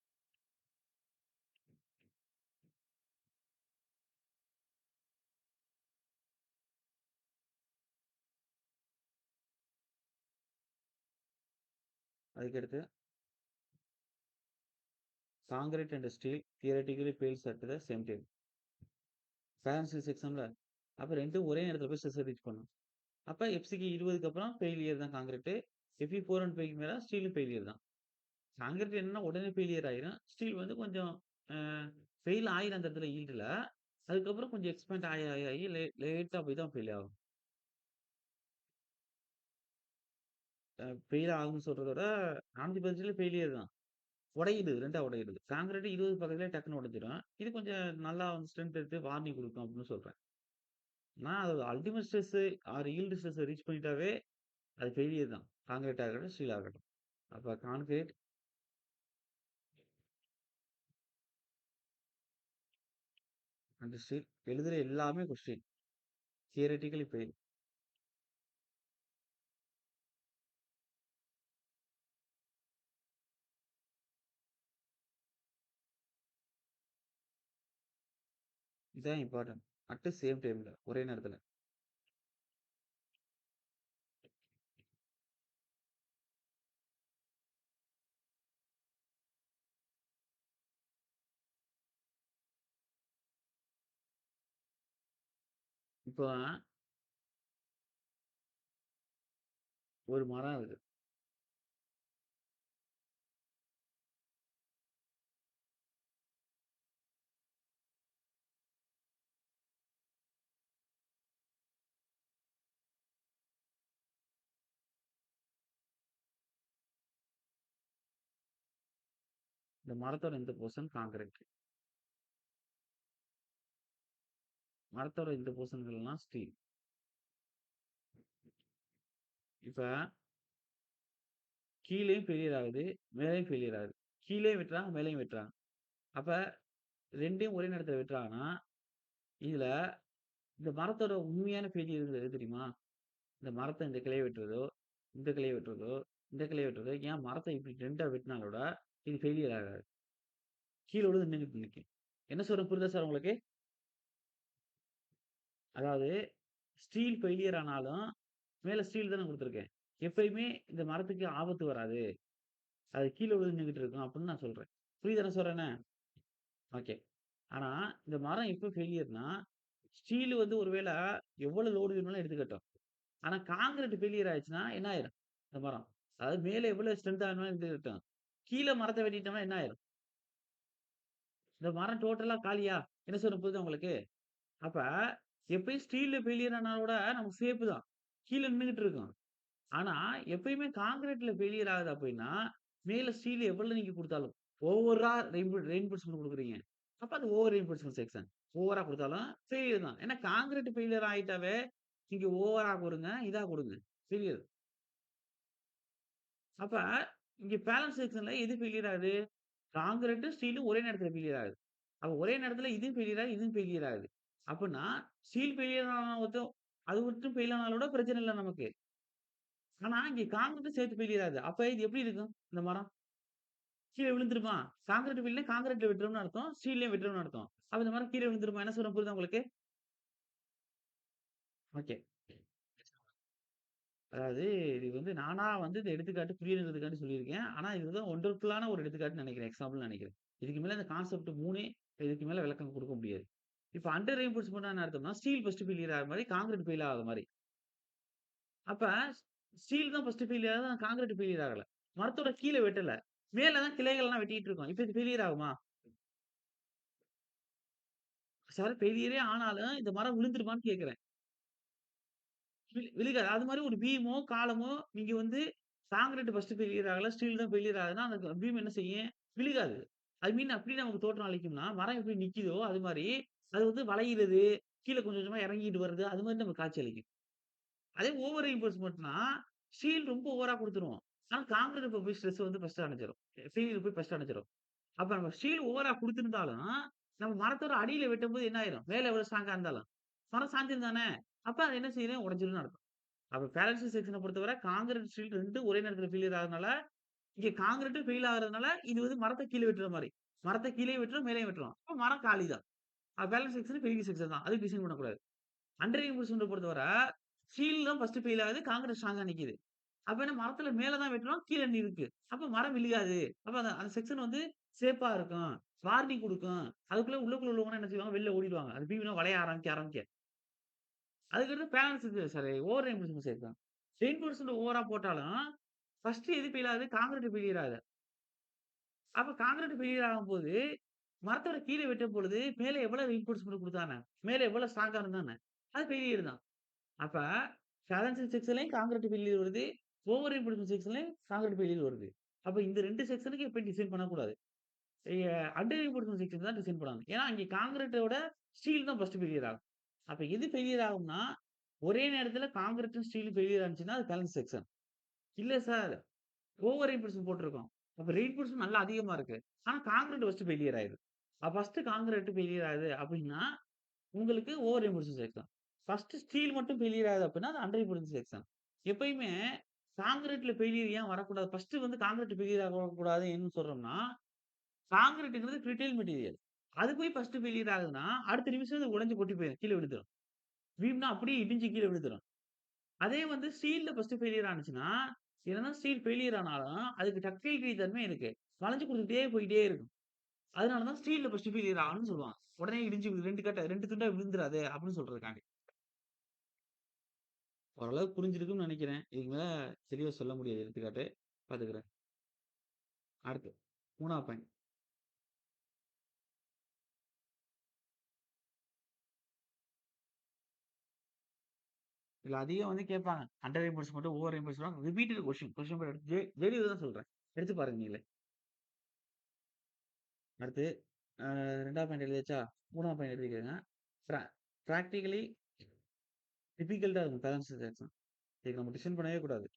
அதுக்கடுத்து concrete and steel theoretically fails at the same time. Balanced செக்ஷன்ல அப்ப 2ம் ஒரே நேரத்துல போய் ஸ்ட்ரெஸ் ரீச் பண்ணும். அப்ப FCK 20க்கு அப்புறம் ஃபெயிலியர் தான் கான்கிரீட். Fe 415 மேல ஸ்டீலும் ஃபெயிலியர் தான். கான்கிரீட் என்னன்னா உடனே ஃபெயிலியர் ஆயிரும். ஸ்டீல் வந்து கொஞ்சம் அ ஃபெயில் ஆயிரும் அந்த இடத்துல யீல்டுல. அதுக்கப்புறம் கொஞ்சம் எக்ஸ்பேண்ட் ஆயி, ஆயி, ஆயி லேட்டா போய் தான் ஃபெயில் ஆகும். ஃபெயில் ஆகும்ன்னு சொல்றத விட 415ல ஃபெயிலியர் தான். உடையுது 2ஆ உடையுது. கான்கிரீட் 20 பக்கத்திலேயே டக்குன்னு உடைஞ்சிரும். இது கொஞ்சம் நல்லா வந்து ஸ்ட்ரென்த் எடுத்து வார்னிங் குடுக்கும் அப்படின்னு சொல்றேன். நான் அது ultimate stress or yield stress reach பண்ணிட்டாவே அது ஃபெயிலியர் தான். கான்கிரீட் ஆகட்டும், ஸ்டீல் ஆகட்டும். அப்ப கான்கிரீட் அண்ட் ஸ்டீல் எழுதுற எல்லாமே கொஸ்டின். Theoretically fail. இதான் இம்பார்ட்டன்ட். அட் த சேம் டைம்ல. ஒரே நேரத்துல. இப்போ ஒரு மரம் இருக்கு. இந்த மரத்தோட இந்த போர்ஷன் கான்கிரீட். மரத்தோட இந்த போர்ஷன்கள்லாம் ஸ்டீல். இப்ப கீழயும் ஃபெயிலியர் ஆகுது, மேலயும் ஃபெயிலியர் ஆகுது. கீழயும் வெட்டுறாங்க, மேலயும் வெட்டுறாங்க. அப்ப 2யும் ஒரே நேரத்துல வெட்டுறாங்கன்னா, இதுல இந்த மரத்தோட உண்மையான ஃபெயிலியர் எது தெரியுமா? இந்த மரத்த இந்த கிளைய வெட்டுறதோ, இந்த கிளைய வெட்டுறதோ, இந்த கிளைய வெட்டுறதோ, ஏன் மரத்த இப்படி 2ஆ வெட்டுனா கூட இது ஃபெயிலியர் ஆகாது. கீழ விழுந்து நின்னுட்டு நிக்கும். என்ன சொல்றேன் புரியுதா சார் உங்களுக்கு? அதாவது ஸ்டீல் ஃபெயிலியர் ஆனாலும், மேல ஸ்டீல் தானே குடுத்துருக்கேன். எப்பயுமே இந்த மரத்துக்கு ஆபத்து வராது. அது கீழ விழுந்து நின்னுகிட்டு இருக்கும் அப்படின்னு நான் சொல்றேன். புரியுதா நான் சொல்றேன்னு? ஓகே. ஆனா, இந்த மரம் எப்ப ஃபெயிலியர்ன்னா, ஸ்டீல் வந்து ஒரு வேள எவ்வளவு லோடு வேணும்னாலும் எடுத்துக்கட்டும். ஆனா கான்கிரீட் ஃபெயிலியர் ஆயிடுச்சுன்னா என்ன ஆயிரும்? இந்த மரம். அதாவது மேல எவ்வளவு ஸ்ட்ரென்த்தா வேணும்னாலும் எடுத்துக்கட்டும். கீழ மரத்த வெட்டிட்டோம்னா என்ன ஆயிரும்? இந்த மரம் டோட்டலா காலியா? என்ன சொல்றேன் புரியுதா உங்களுக்கு? அப்ப எப்பயும் ஸ்டீல்ல ஃபெயிலியர் ஆனா கூட நமக்கு சேஃப் தான். கீழ நின்னுகிட்டு இருக்கும். ஆனா எப்பயுமே கான்கிரீட்ல ஃபெயிலியர் ஆகுது அப்டின்னா, மேல ஸ்டீல் எவ்வளவு நீங்க குடுத்தாலும், ஓவரா ரெயின்போர்ஸ்மென்ட் குடுக்குறீங்க. அப்ப அது ஓவர் ரெயின்போர்ஸ்மென்ட் செக்ஷன். ஓவரா குடுத்தாலும் ஃபெயிலியர் தான். ஏன்னா கான்கிரீட் ஃபெயிலியர் ஆயிட்டாவே, நீங்க ஓவரா குடுங்க, இதா குடுங்க. ஃபெயிலியர். அப்ப இங்க பேலன்ஸ் செக்ஷன்ல எது ஃபெயிலியர் ஆகுது? கான்கிரீட்டும், ஸ்டீலும் ஒரே நேரத்துல ஃபெயிலியர் ஆகுது. அப்ப ஒரே நேரத்துல இதுவும் ஃபெயிலியர் ஆகுது, இதுவும் ஃபெயிலியர் ஆகுது. அப்பன்னா ஸ்டீல் ஃபெயிலியர் ஆனா மட்டும் அது மட்டும் ஃபெயில் ஆனா கூட பிரச்சனை இல்ல நமக்கு. ஆனா இங்க கான்கிரீட்டும் சேர்த்து ஃபெயிலியர் ஆகுது. அப்ப இது எப்படி இருக்கும்? இந்த மரம்? கீழ விழுந்துருமா? கான்கிரீட் ஃபெயில்னா கான்கிரீட்ல விட்டுரும்னு அர்த்தம். ஸ்டீல்லயும் விட்டுரும்னு அர்த்தம். அப்ப இந்த மரம் கீழ விழுந்துருமா? என்ன சொல்றேன் புரியுதா உங்களுக்கு? ஓகே. அதாவது இது வந்து நானா வந்து இந்த எடுத்துக்காட்டு புரியணுங்கிறதுக்காண்டி சொல்லியிருக்கேன். ஆனா இது வந்து ஒண்டர்ஃபுல்லான ஒரு எடுத்துக்காட்டுன்னு நெனைக்கிறேன். எக்ஸாம்பிள்னு நெனைக்கிறேன். இதுக்கு மேல இந்த கான்செப்ட் 3 இதுக்கு மேல விளக்கம் குடுக்க முடியாது. இப்ப அண்டர் ரெயின்போர்ஸ்மென்ட்னா என்ன அர்த்தம்னா, ஸ்டீல் ஃபர்ஸ்ட் ஃபெயிலியர் ஆகுற மாரி, கான்கிரீட் ஃபெயில் ஆகாத மாரி. அப்ப ஸ்டீல் தான் ஃபர்ஸ்ட் ஃபெயிலியர் ஆகுது. ஆனா கான்கிரீட் ஃபெயிலியர் ஆகல. மரத்தோட கீழ வெட்டல. மேல தான் கிளைகள்லாம் வெட்டிட்டு இருக்கோம். இப்ப இது ஃபெயிலியர் ஆகுமா? சார் ஃபெயிலியரே ஆனாலும் இந்த மரம் விழுந்துருமான்னு கேட்கிறேன். விழுகாது. அது மாரி ஒரு பீமோ, காலமோ நீங்க வந்து கான்கிரீட் ஃபர்ஸ்ட் ஃபெயிலியர் ஆகல. ஸ்டீல் தான் ஃபெயிலியர் ஆகுதுன்னா, அந்த பீம் என்ன செய்யும்? விழுகாது. ஐ மீன் அப்படி நமக்கு தோற்றம் அளிக்கும்னா, மரம் எப்படி நிக்குதோ, அது மாரி அது வந்து வளையிறது, கீழ கொஞ்சம் கொஞ்சமா இறங்கிட்டு வருது. அது மாரி நமக்கு காட்சி அளிக்கும். அதே ஓவர் ரெயின்போர்ஸ்மென்ட்னா, ஸ்டீல் ரொம்ப ஓவரா குடுத்துருவோம். ஆனா கான்கிரீட் இப்ப போய் ஸ்ட்ரெஸ் வந்து ஃபர்ஸ்ட் அடைஞ்சிரும். ஸ்டீல் போய் ஃபர்ஸ்ட் அடைஞ்சிரும். அப்ப நம்ம ஸ்டீல் ஓவரா குடுத்திருந்தாலும், நம்ம மரத்தோட அடியில வெட்டும்போது என்ன ஆயிரும்? மேல எவ்வளவு ஸ்ட்ராங்கா இருந்தாலும், மரம் சாஞ்சிரும் தானே! அப்ப அது என்ன செய்யும்? உடைஞ்சிரும்னு அர்த்தம். அப்ப பேலன்சிங் செக்ஷன பொறுத்தவரை கான்கிரீட், ஸ்டீல் 2 ஒரே நேரத்துல ஃபெயிலியர் ஆகுறதுனால, இங்க கான்கிரீட்டும் ஃபெயில் ஆகுறதுனால, இது வந்து மரத்த கீழ வெட்டுற மாரி. மரத்த கீழயும் வெட்டுறோம், மேலயும் வெட்டுறோம். அப்ப மரம் காலி தான். பேலன்ஸ் செக்ஷன் பெரிய செக்ஷன் தான். அதுக்கு டிசைன் பண்ணக்கூடாது. அண்டர் இம்போர்ஸ்மென்ட்ட பொறுத்தவர, ஸ்டீல் தான் ஃபர்ஸ்ட் ஃபெயில் ஆகுது. கான்கிரீட் ஸ்ட்ராங்கா நிக்குது. அப்ப என்ன மரத்துல மேல தான் வெட்டுறோம், கீழ இருக்கு. அப்ப மரம் விழுகாது. அப்ப அந்த அந்த செக்ஷன் வந்து சேஃப்பா இருக்கும். வார்னிங் குடுக்கும். அதுக்குள்ள உள்ளுக்குள்ள உள்ளவங்கலாம் என்ன செய்வாங்க? வெளில ஓடிடுவாங்க. அது பீம்னா வளைய ஆரம்பிக்க. அதுக்கடுத்து பேலன்ஸ் இது சாரி ஓவர் ரெயின்போர்ஸ்மென்ட் சேர்த்தான். ரெயின்போர்ஸ்மென்ட் ஓவரா போட்டாலும், ஃபர்ஸ்ட் எது ஃபெயில் ஆகுது? கான்கிரீட் ஃபெயிலியர் ஆகுது. அப்ப கான்கிரீட் ஃபெயிலியர் ஆகும்போது, மரத்தோட கீழ வெட்டும் பொழுது, மேல எவ்வளவு ரெயின்போர்ஸ்மென்ட் குடுத்தாங்க? மேல எவ்வளவு ஸ்ட்ராங்கா இருந்தாங்க? அது ஃபெயிலியர் தான். அப்ப பேலன்சிங் செக்ஷன்லயும் கான்கிரீட் ஃபெயிலியர் வருது. ஓவர் ரெயின்போர்ஸ்மென்ட் செக்ஷன்லயும் கான்கிரீட் ஃபெயிலியர் வருது. அப்ப இந்த 2 செக்ஷனுக்கு எப்பயும் டிசைன் பண்ணக்கூடாது. அண்டர் ரெயின்போர்ஸ்மென்ட் செக்ஷன் தான் டிசைன் பண்ணணும். ஏன்னா, அங்க கான்கிரீட்டோட ஸ்டீல் தான் ஃபர்ஸ்ட் ஃபெயிலியர் ஆகும். அப்ப எது ஃபெயிலியர் ஆகும்னா, ஒரே நேரத்துல கான்கிரீட்டும், ஸ்டீலும் ஃபெயிலியர் ஆனுச்சுன்னா, அது பேலன்ஸ் செக்ஷன். இல்ல சார், ஓவர் ரெயின்போர்ஸ்மென்ட் போட்டுருக்கோம். அப்ப ரெயின்போர்ஸ்மென்ட் நல்லா அதிகமா இருக்கு. ஆனா கான்கிரீட் ஃபர்ஸ்ட் ஃபெயிலியர் ஆயிருது. ஃபர்ஸ்ட் கான்கிரீட் ஃபெயிலியர் ஆகுது அப்டின்னா, உங்களுக்கு ஓவர் ரெயின்போர்ஸ்மென்ட் செக்ஷன். ஃபர்ஸ்ட் ஸ்டீல் மட்டும் ஃபெயிலியர் ஆகுது அப்டின்னா, அது அண்டர் ரெயின்போர்ஸ்மென்ட் செக்ஷன். எப்பயுமே கான்கிரீட்ல ஃபெயிலியர் ஏன் வரக்கூடாது? ஃபர்ஸ்ட் வந்து கான்கிரீட் ஃபெயிலியர் ஆகக்கூடாதுன்னு சொல்றோம்னா, கான்கிரீட்ங்கிறது பிரிட்டில் மெட்டீரியல். அது போய் ஃபர்ஸ்ட் ஃபெயிலியர் ஆகுதுன்னா, அடுத்த நிமிஷம் அது உடைஞ்சு கொட்டி போயிரும். கீழ விழுந்துரும். பீம்னா அப்படியே இடிஞ்சு கீழ விழுந்துரும். அதே வந்து ஸ்டீல்ல ஃபர்ஸ்ட் ஃபெயிலியர் ஆனுச்சுன்னா, என்னதான் ஸ்டீல் ஃபெயிலியர் ஆனாலும், அதுக்கு டக்டிலிட்டி தன்மை இருக்கு. வளைஞ்சு குடுத்துட்டே போயிட்டே இருக்கும். அதனால தான் ஸ்டீல்ல ஃபர்ஸ்ட் ஃபெயிலியர் ஆகும்னு சொல்லுவாங்க. உடனே இடிஞ்சு 2 துண்டா விழுந்துராது அப்படின்னு சொல்றதுக்காண்டி. ஓரளவுக்கு புரிஞ்சிருக்கும்னு நெனைக்கிறேன். இதுக்கு மேல தெளிவா சொல்ல முடியாது எடுத்துக்காட்டு. பாத்துக்கிறேன். அடுத்து 3வது பாயிண்ட். இதுல அதிகம் வந்து கேட்பாங்க. அண்டர் ரிம்பர்ஸ் மட்டும் over reinforced repeated question. Question paper எடுத்து ஜேடியூ தான் சொல்றேன். எடுத்து பாருங்க நீங்களே. அடுத்து 2வது பாயிண்ட் எழுதியாச்சா? 3வது பாயிண்ட் எழுதிக்கங்க. பிரா பிராக்டிகலி டிஃபிகல்ட்டா இருக்கும் பேலன்ஸ் எக்ஸாம். இதுக்கு நம்ம டிசைன் பண்ணவே கூடாது.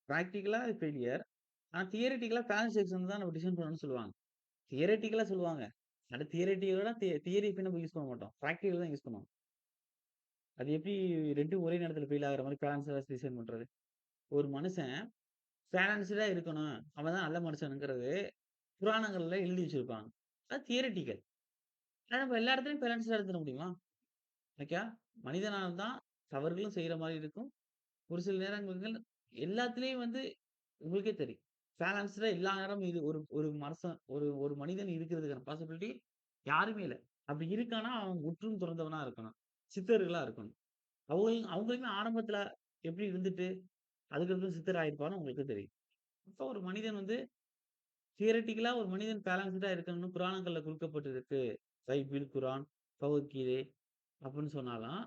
பிராக்டிகலா அது ஃபெயிலியர். ஆனா தியரிட்டிக்கலா பேலன்ஸ் எக்ஸாம் தான் நம்ம டிசைன் பண்ணணும்னு சொல்லுவாங்க. தியரட்டிக்கலா சொல்லுவாங்க. ஆனா தியரிட்டிக்கலா தியரி எப்பயும் நம்ம யூஸ் பண்ண மாட்டோம். பிராக்டிகல் தான் யூஸ் பண்ணுவோம். அது எப்படி 2ம் ஒரே நேரத்துல ஃபெயில் ஆகுற மாரி பேலன்ஸ் டிசைன் பண்றது? ஒரு மனுஷன் பேலன்ஸ்டா இருக்கணும். அவன் தான் நல்ல மனுஷனுங்கிறது புராணங்கள்ல எழுதி வச்சிருப்பாங்க. அது தியரட்டிக்கல். ஆனா நம்ம எல்லா இடத்துலயும் பேலன்ஸ்டா இருந்துற முடியுமா? ஓகே. மனிதனால் தான் தவறுகளும் செய்ற மாரி இருக்கும். ஒரு சில நேரங்கள்ல எல்லாத்துலயும் வந்து உங்களுக்கே தெரியும். பேலன்ஸ்டா எல்லா நேரமும் இது ஒரு ஒரு மனுஷன் ஒரு ஒரு மனிதன் இருக்கிறதுக்கான பாசிபிலிட்டி யாருமே இல்ல. அப்படி இருக்கான்னா, அவன் முற்றும் துறந்தவனா இருக்கணும். சித்தர்களா இருக்கணும். அவங்களுமே ஆரம்பத்துல எப்படி இருந்துட்டு, அதுக்கப்புறம் சித்தர் ஆயிருப்பான்னு உங்களுக்கு தெரியும். அப்போ ஒரு மனிதன் வந்து தியரட்டிக்கலா ஒரு மனிதன் பேலன்ஸ்டா இருக்கணும்னு புராணங்கள்ல குறிக்கப்பட்டிருக்கு. பைபிள், குரான், பகவத்கீதை அப்படின்னு சொன்னாலும்,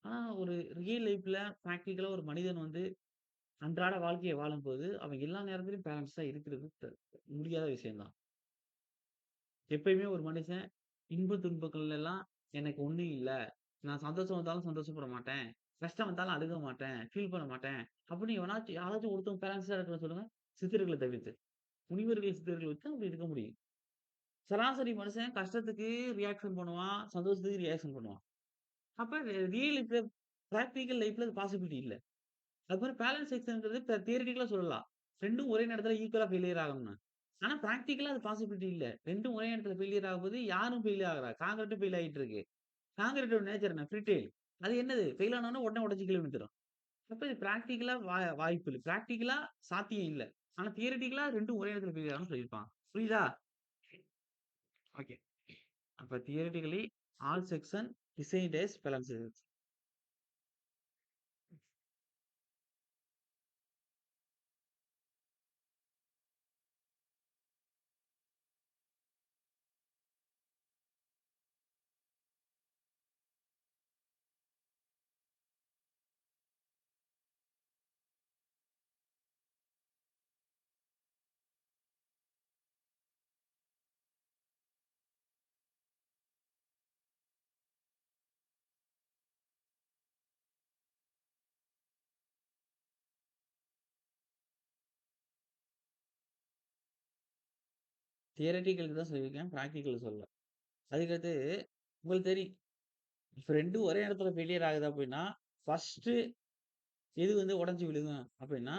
ஆனா ஒரு ரியல் லைஃப்ல பிராக்டிகலா ஒரு மனிதன் வந்து அன்றாட வாழ்க்கைய வாழும்போது, அவன் எல்லா நேரத்திலும் பேலன்ஸ்டா இருக்கிறது முடியாத விஷயம் தான். எப்பயுமே ஒரு மனுஷன் இன்ப துன்பங்கள் எல்லாம் எனக்கு ஒண்ணும் இல்ல. நான் சந்தோஷம் வந்தாலும் சந்தோஷப்பட மாட்டேன். கஷ்டம் வந்தாலும் அழுக மாட்டேன். ஃபீல் பண்ண மாட்டேன். அப்படின்னு எவனாச்சும் யாராச்சும் ஒருத்தவங்க பேலன்ஸ்டா இருக்கான்னு சொல்லுங்க. சித்தர்கள தவிர்த்து. முனிவர்கள், சித்தர்கள் வச்சு அப்படி இருக்க முடியும். சராசரி மனுஷன் கஷ்டத்துக்கு ரியாக்ஷன் பண்ணுவான். சந்தோஷத்துக்கு ரியாக்ஷன் பண்ணுவான். அப்ப ரியல் லைஃப்ல பிராக்டிகல் லைஃப்ல அது பாசிபிலிட்டி இல்ல. அதுமாரி பேலன்ஸ் எக்ஸாம்ங்கிறது தியரிட்டிக்கலா சொல்லலாம். 2ம் ஒரே நேரத்துல ஈக்குவலா ஃபெயிலியர் ஆகணும்னு. ஆனா பிராக்டிகலா அது பாசிபிலிட்டி இல்ல. 2ம் ஒரே நேரத்துல ஃபெயிலியர் ஆகும்போது யாரும் ஃபெயில் ஆகுறா? கான்கிரீட்டும் ஃபெயில் ஆயிட்டு இருக்கு. கான்கிரீட்டோட நேச்சர் என்ன? ஃப்ரிட்டைல். அது என்னது? ஃபெயில் ஆனோனே உடனே உடைஞ்சு கீழ விழுந்துரும். அப்ப இது பிராக்டிகலா வாய்ப்பு இல்ல. பிராக்டிகலா சாத்தியம் இல்ல. ஆனா தியரிட்டிக்கலா 2ம் ஒரே இடத்துல ஃபெயில் ஆகும்னு சொல்லியிருப்பாங்க. புரியுதா? ஓகே. அப்ப theoretically all section designed as balances. Theoretical தான் சொல்லியிருக்கேன். பிராக்டிகல் சொல்லல. அதுக்கடுத்து உங்களுக்கு தெரியும். இப்ப 2ம் ஒரே இடத்துல ஃபெயிலியர் ஆகுது அப்டின்னா, ஃபர்ஸ்ட்டு எது வந்து உடைஞ்சு விழுகும் அப்டின்னா,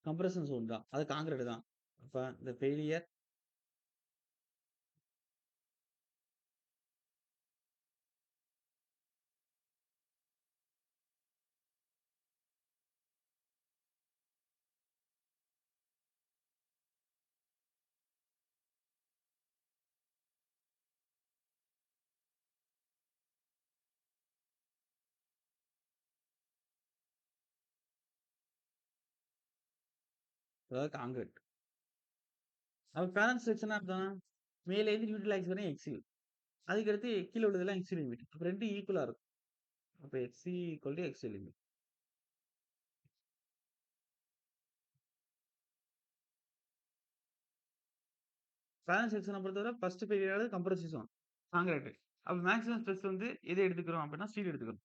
கம்ப்ரஷன் ஜோன் தான். அது கான்கிரீட் தான். அப்ப இந்த ஃபெயிலியர் அதாவது கான்கிரீட். அப்ப பேலன்ஸ் செக்ஷனா அர்த்தம் மேலேருந்து நியூட்ரல் ஆக்சிஸ் வரையும் எக்ஸில். அதுக்கடுத்து கீழ உள்ளதெல்லாம் எக்ஸில் லிமிட். அப்ப 2ம் ஈக்குவலா இருக்கும். அப்ப எக்ஸி ஈக்குவல் டூ எக்ஸில் லிமிட். பேலன்ஸ் செக்ஷன பொறுத்தவரை ஃபர்ஸ்ட் பீரியடாவது கம்ப்ரசிவ் ஜோன், கான்கிரீட். அப்ப மேக்ஸிமம் ஸ்ட்ரெஸ் வந்து எத எடுத்துக்கிறோம் அப்படின்னா, ஸ்டீல் எடுத்துக்கிறோம்.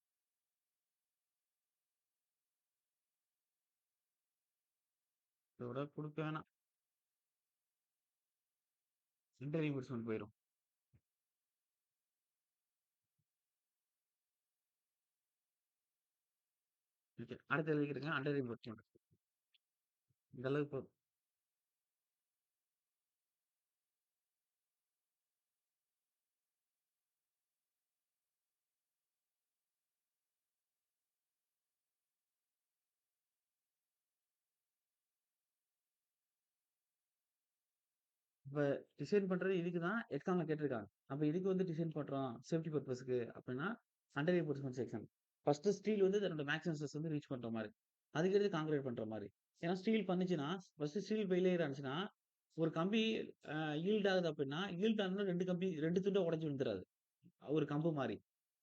இதோட குடுக்க வேணாம். சென்டர் ரீஇன்போர்ஸ்மென்ட் போயிரும். ஓகே. அடுத்து எழுதிக்கிறேங்க. அண்டர் ரீஇன்போர்ஸ்மென்ட். இந்த அளவுக்கு போதும். இப்ப டிசைன் பண்றது இதுக்கு தான் எக்ஸாம்ல கேட்டிருக்காங்க. அப்ப இதுக்கு வந்து டிசைன் பண்றோம் சேஃப்டி பர்ப்பஸ்க்கு அப்படின்னா, under reinforcement section. First steel வந்து தன்னோட மேக்ஸிமம் ஸ்ட்ரெஸ் வந்து ரீச் பண்ற மாரி. அதுக்கடுத்து கான்கிரீட் பண்ற மாரி. ஏன்னா ஸ்டீல் பண்ணுச்சுன்னா, ஃபர்ஸ்ட் ஸ்டீல் ஃபெயிலியர் ஆனுச்சுன்னா, ஒரு கம்பி அ யீல்ட் ஆகுது அப்படின்னா, யீல்ட் ஆனோனே 2 கம்பி 2 துண்டா உடைஞ்சு விழுந்துராது. ஒரு கம்பு மாரி.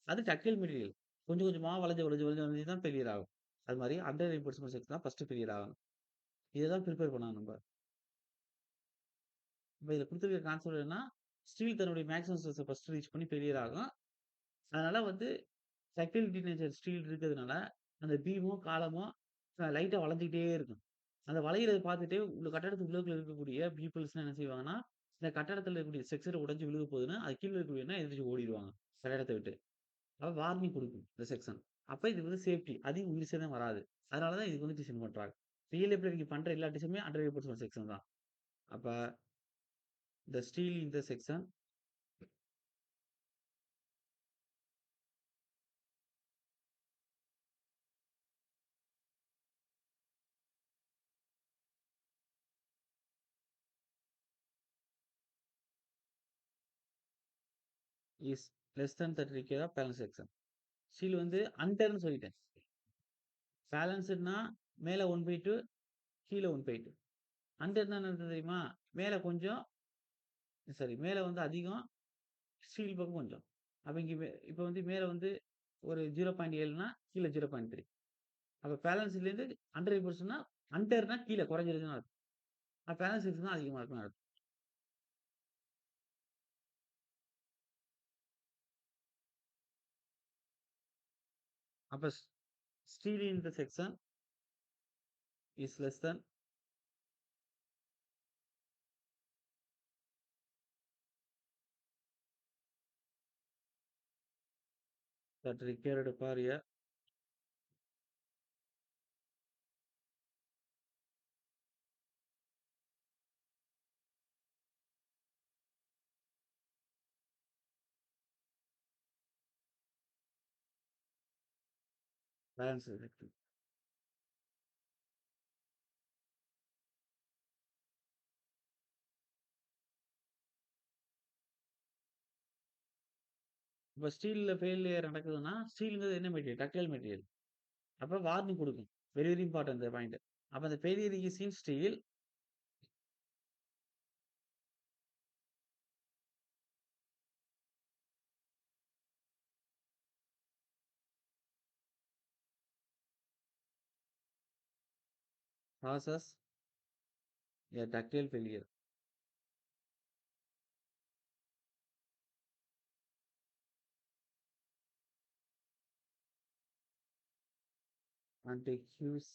அது டக்டைல் மெட்டீரியல். கொஞ்சம் கொஞ்சமா வளைஞ்சு, வளைஞ்சு, வளைஞ்சு, வளைஞ்சு தான் ஃபெயிலியர் ஆகும். அது மாரி அண்டர் ரீஇன்போர்ஸ்மென்ட் செக்ஷன் தான் ஃபர்ஸ்ட் ஃபெயிலியர் ஆகணும். இத தான் பிரிப்பேர் பண்ணணும் நம்ப. இப்ப இதுல குடுத்திருக்க கான்செப்ட் என்னன்னா, ஸ்டீல் தன்னுடைய மேக்ஸிமம் ஸ்ட்ரெஸ்ஸ ஃபர்ஸ்ட் ரீச் பண்ணி ஃபெயிலியர் ஆகும். அதனால வந்து டக்டைல் நேச்சர் ஸ்டீல் இருக்கிறதுனால, அந்த பீமும், காலமும் லைட்டா வளைஞ்சுக்கிட்டே இருக்கும். அந்த வளையிறத பார்த்துட்டு உள்ள கட்டடத்துக்கு உள்ளுக்குள்ள இருக்கக்கூடிய பீப்பிள்ஸ்லாம் என்ன செய்வாங்கன்னா, இந்த கட்டடத்துல இருக்கக்கூடிய ஸ்ட்ரக்சர் உடைஞ்சு விழுக போகுதுன்னா, அது கீழ இருக்கக்கூடியவனா எந்திரிச்சு ஓடிருவாங்க. கட்டடத்த விட்டு. அப்ப வார்னிங் குடுக்கும் இந்த செக்ஷன். அப்ப இது வந்து சேஃப்டி. அதிக உயிர் சேதம் வராது. அதனால தான் இதுக்கு வந்து டிசைன் பண்றாங்க. ரியல் லைஃப்ல நீங்க பண்ற எல்லா டிசைனுமே அண்டர் ரீஇன்போர்ஸ்மென்ட் செக்ஷன் தான். அப்ப the steel in the section is less than 30 degree of balance section. Steel வந்து அண்டர்ன்னு சொல்லிட்டேன். பேலன்ஸ்டுன்னா மேல 1/2 கீழ 1/2. அண்டர்ன்னா என்னது தெரியுமா? மேல கொஞ்சம் சாரி மேல வந்து அதிகம், ஸ்டீல் பக்கம் கொஞ்சம். அப்ப இங்க இப்ப வந்து மேல வந்து ஒரு 0.7ன்னா கீழ 0.3. அப்ப பேலன்ஸ்லேருந்து அண்டர் போச்சுன்னா அண்டர்னா கீழ குறைஞ்சிருச்சுன்னு அர்த்தம். அப்ப பேலன்ஸ் செக்ஷன் தான் அதிகமா இருக்குன்னு அர்த்தம். அப்ப steel in the section is less than that required for a balance section. இப்ப ஸ்டீல்ல ஃபெயிலியர் நடக்குதுன்னா, ஸ்டீல்ங்கிறது என்ன மெட்டீரியல்? Ductile material. அப்ப வார்னிங் குடுக்கும். வெரி, வெரி இம்பார்டன்ட் இந்த பாயிண்ட். அப்ப அந்த failure is in steel causes a ductile failure and gives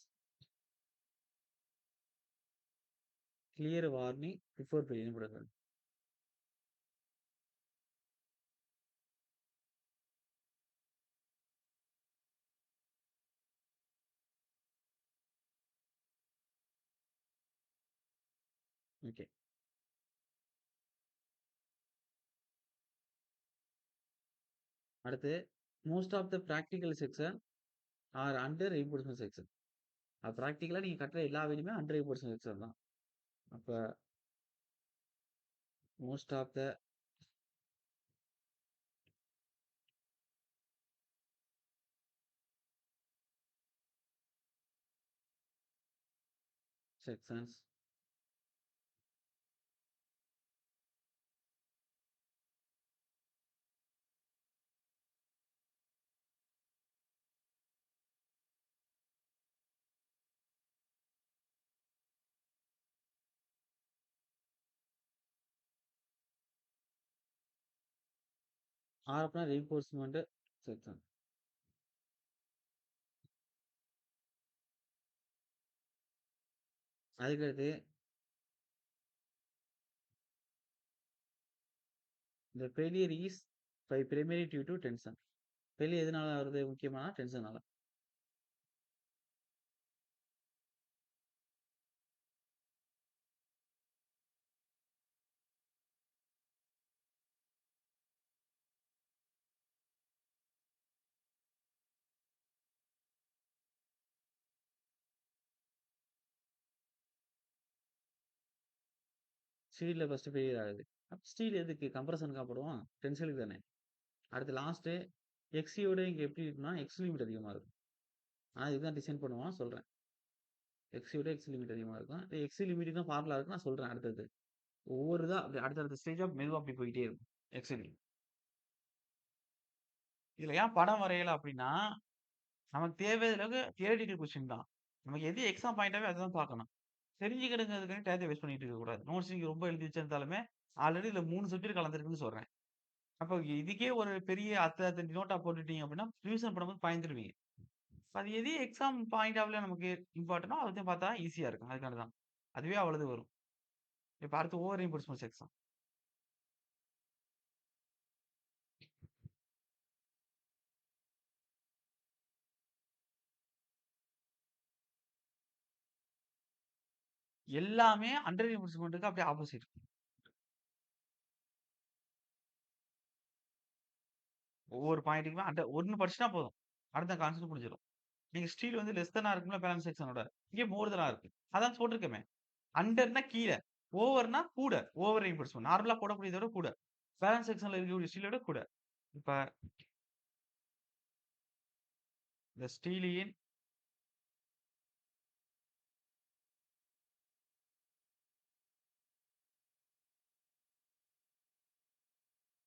clear warning before failure போடுங்க. Okay. அடுத்து most of the practical section are under reinforcement section. பிராக்டிகலா நீங்க கட்டுற எல்லா வீடுமே அண்டர் ரீஇன்போர்ஸ்மென்ட் செக்ஷன் தான். அப்ப most of the sections are அப்படின்னா ரெயின்ஃபோர்ஸ்மென்ட் செக்ஷன். அதுக்கடுத்து இந்த failure is by primary due to tension. Failure எதனால வருது முக்கியமா? டென்ஷனால. ஸ்டீல்ல ஃபர்ஸ்ட் ஃபெயிலியர் ஆகுது. அப்ப ஸ்டீல் எதுக்கு? கம்ப்ரஷனுக்கா போடுவோம்? டென்ஷனுக்கு தானே. அடுத்து லாஸ்ட்டு எக்ஸியோட இங்க எப்படி இருக்குன்னா, எக்ஸ் லிமிட் அதிகமா இருக்கும். ஆனா இதுதான் டிசைன் பண்ணுவான் சொல்றேன். எக்ஸியோட எக்ஸ் லிமிட் அதிகமா இருக்கும். எக்ஸ் லிமிட் தான் ஃபார்முலா இருக்கு. நான் சொல்றேன் அடுத்தது. ஒவ்வொரு இதா அப்படி அடுத்தடுத்த ஸ்டேஜா மெதுவா அப்படி போயிட்டே இருக்கும். எக்ஸல். இதுல ஏன் படம் வரையல அப்படின்னா, நமக்கு தேவையான அளவுக்கு தியரிட்டிக்கல் கொஸ்டின் தான். நமக்கு எது எக்ஸாம் பாயிண்ட்டாவே அதுதான் பார்க்கணும். தெரிஞ்சுக்கிடுங்கிறதுக்காக டயத்த வேஸ்ட் பண்ணிட்டு இருக்கக்கூடாது. நோட்ஸ் நீங்க ரொம்ப எழுதி வச்சிருந்தாலுமே, ஆல்ரெடி இதுல 3 சப்ஜெக்ட் கலந்திருக்குன்னு சொல்றேன். அப்ப இதுக்கே ஒரு பெரிய அத்த நோட்டா போட்டுட்டீங்க அப்படின்னா, ரிவிஷன் பண்ணும்போது பயந்துருவீங்க. அது எது எக்ஸாம் பாயிண்ட் ஆஃப்ல நமக்கு இம்பார்ட்டன்ட்டோ அதத்தையும் பார்த்தா ஈஸியா இருக்கும். அதுக்காக தான். அதுவே அவ்வளது வரும். இப்ப அடுத்து ஓவர் ரீஇன்போர்ஸ்மென்ட் எக்ஸாம். எல்லாமே அண்டர் ரீஇன்போர்ஸ்மென்ட்க்கு அப்படியே ஆப்போசிட். ஒவ்வொரு பாயிண்ட்டுக்குமே 1 படிச்சுட்டா போதும். அடுத்த கான்செப்ட் முடிஞ்சிரும். நீங்க ஸ்டீல் வந்து லெஸ் தெனா இருக்கும்ல பேலன்ஸ் செக்ஷனோட. இங்க மோர் தெனா இருக்கு. அதான் போட்டிருக்கமே. அண்டர்னா கீழ. ஓவர்னா கூட. ஓவர் ரீஇன்போர்ஸ்மென்ட். நார்மலா போடக்கூடியத விட கூட. பேலன்ஸ் செக்ஷன்ல இருக்கக்கூடிய ஸ்டீல விட கூட. இப்ப the steel in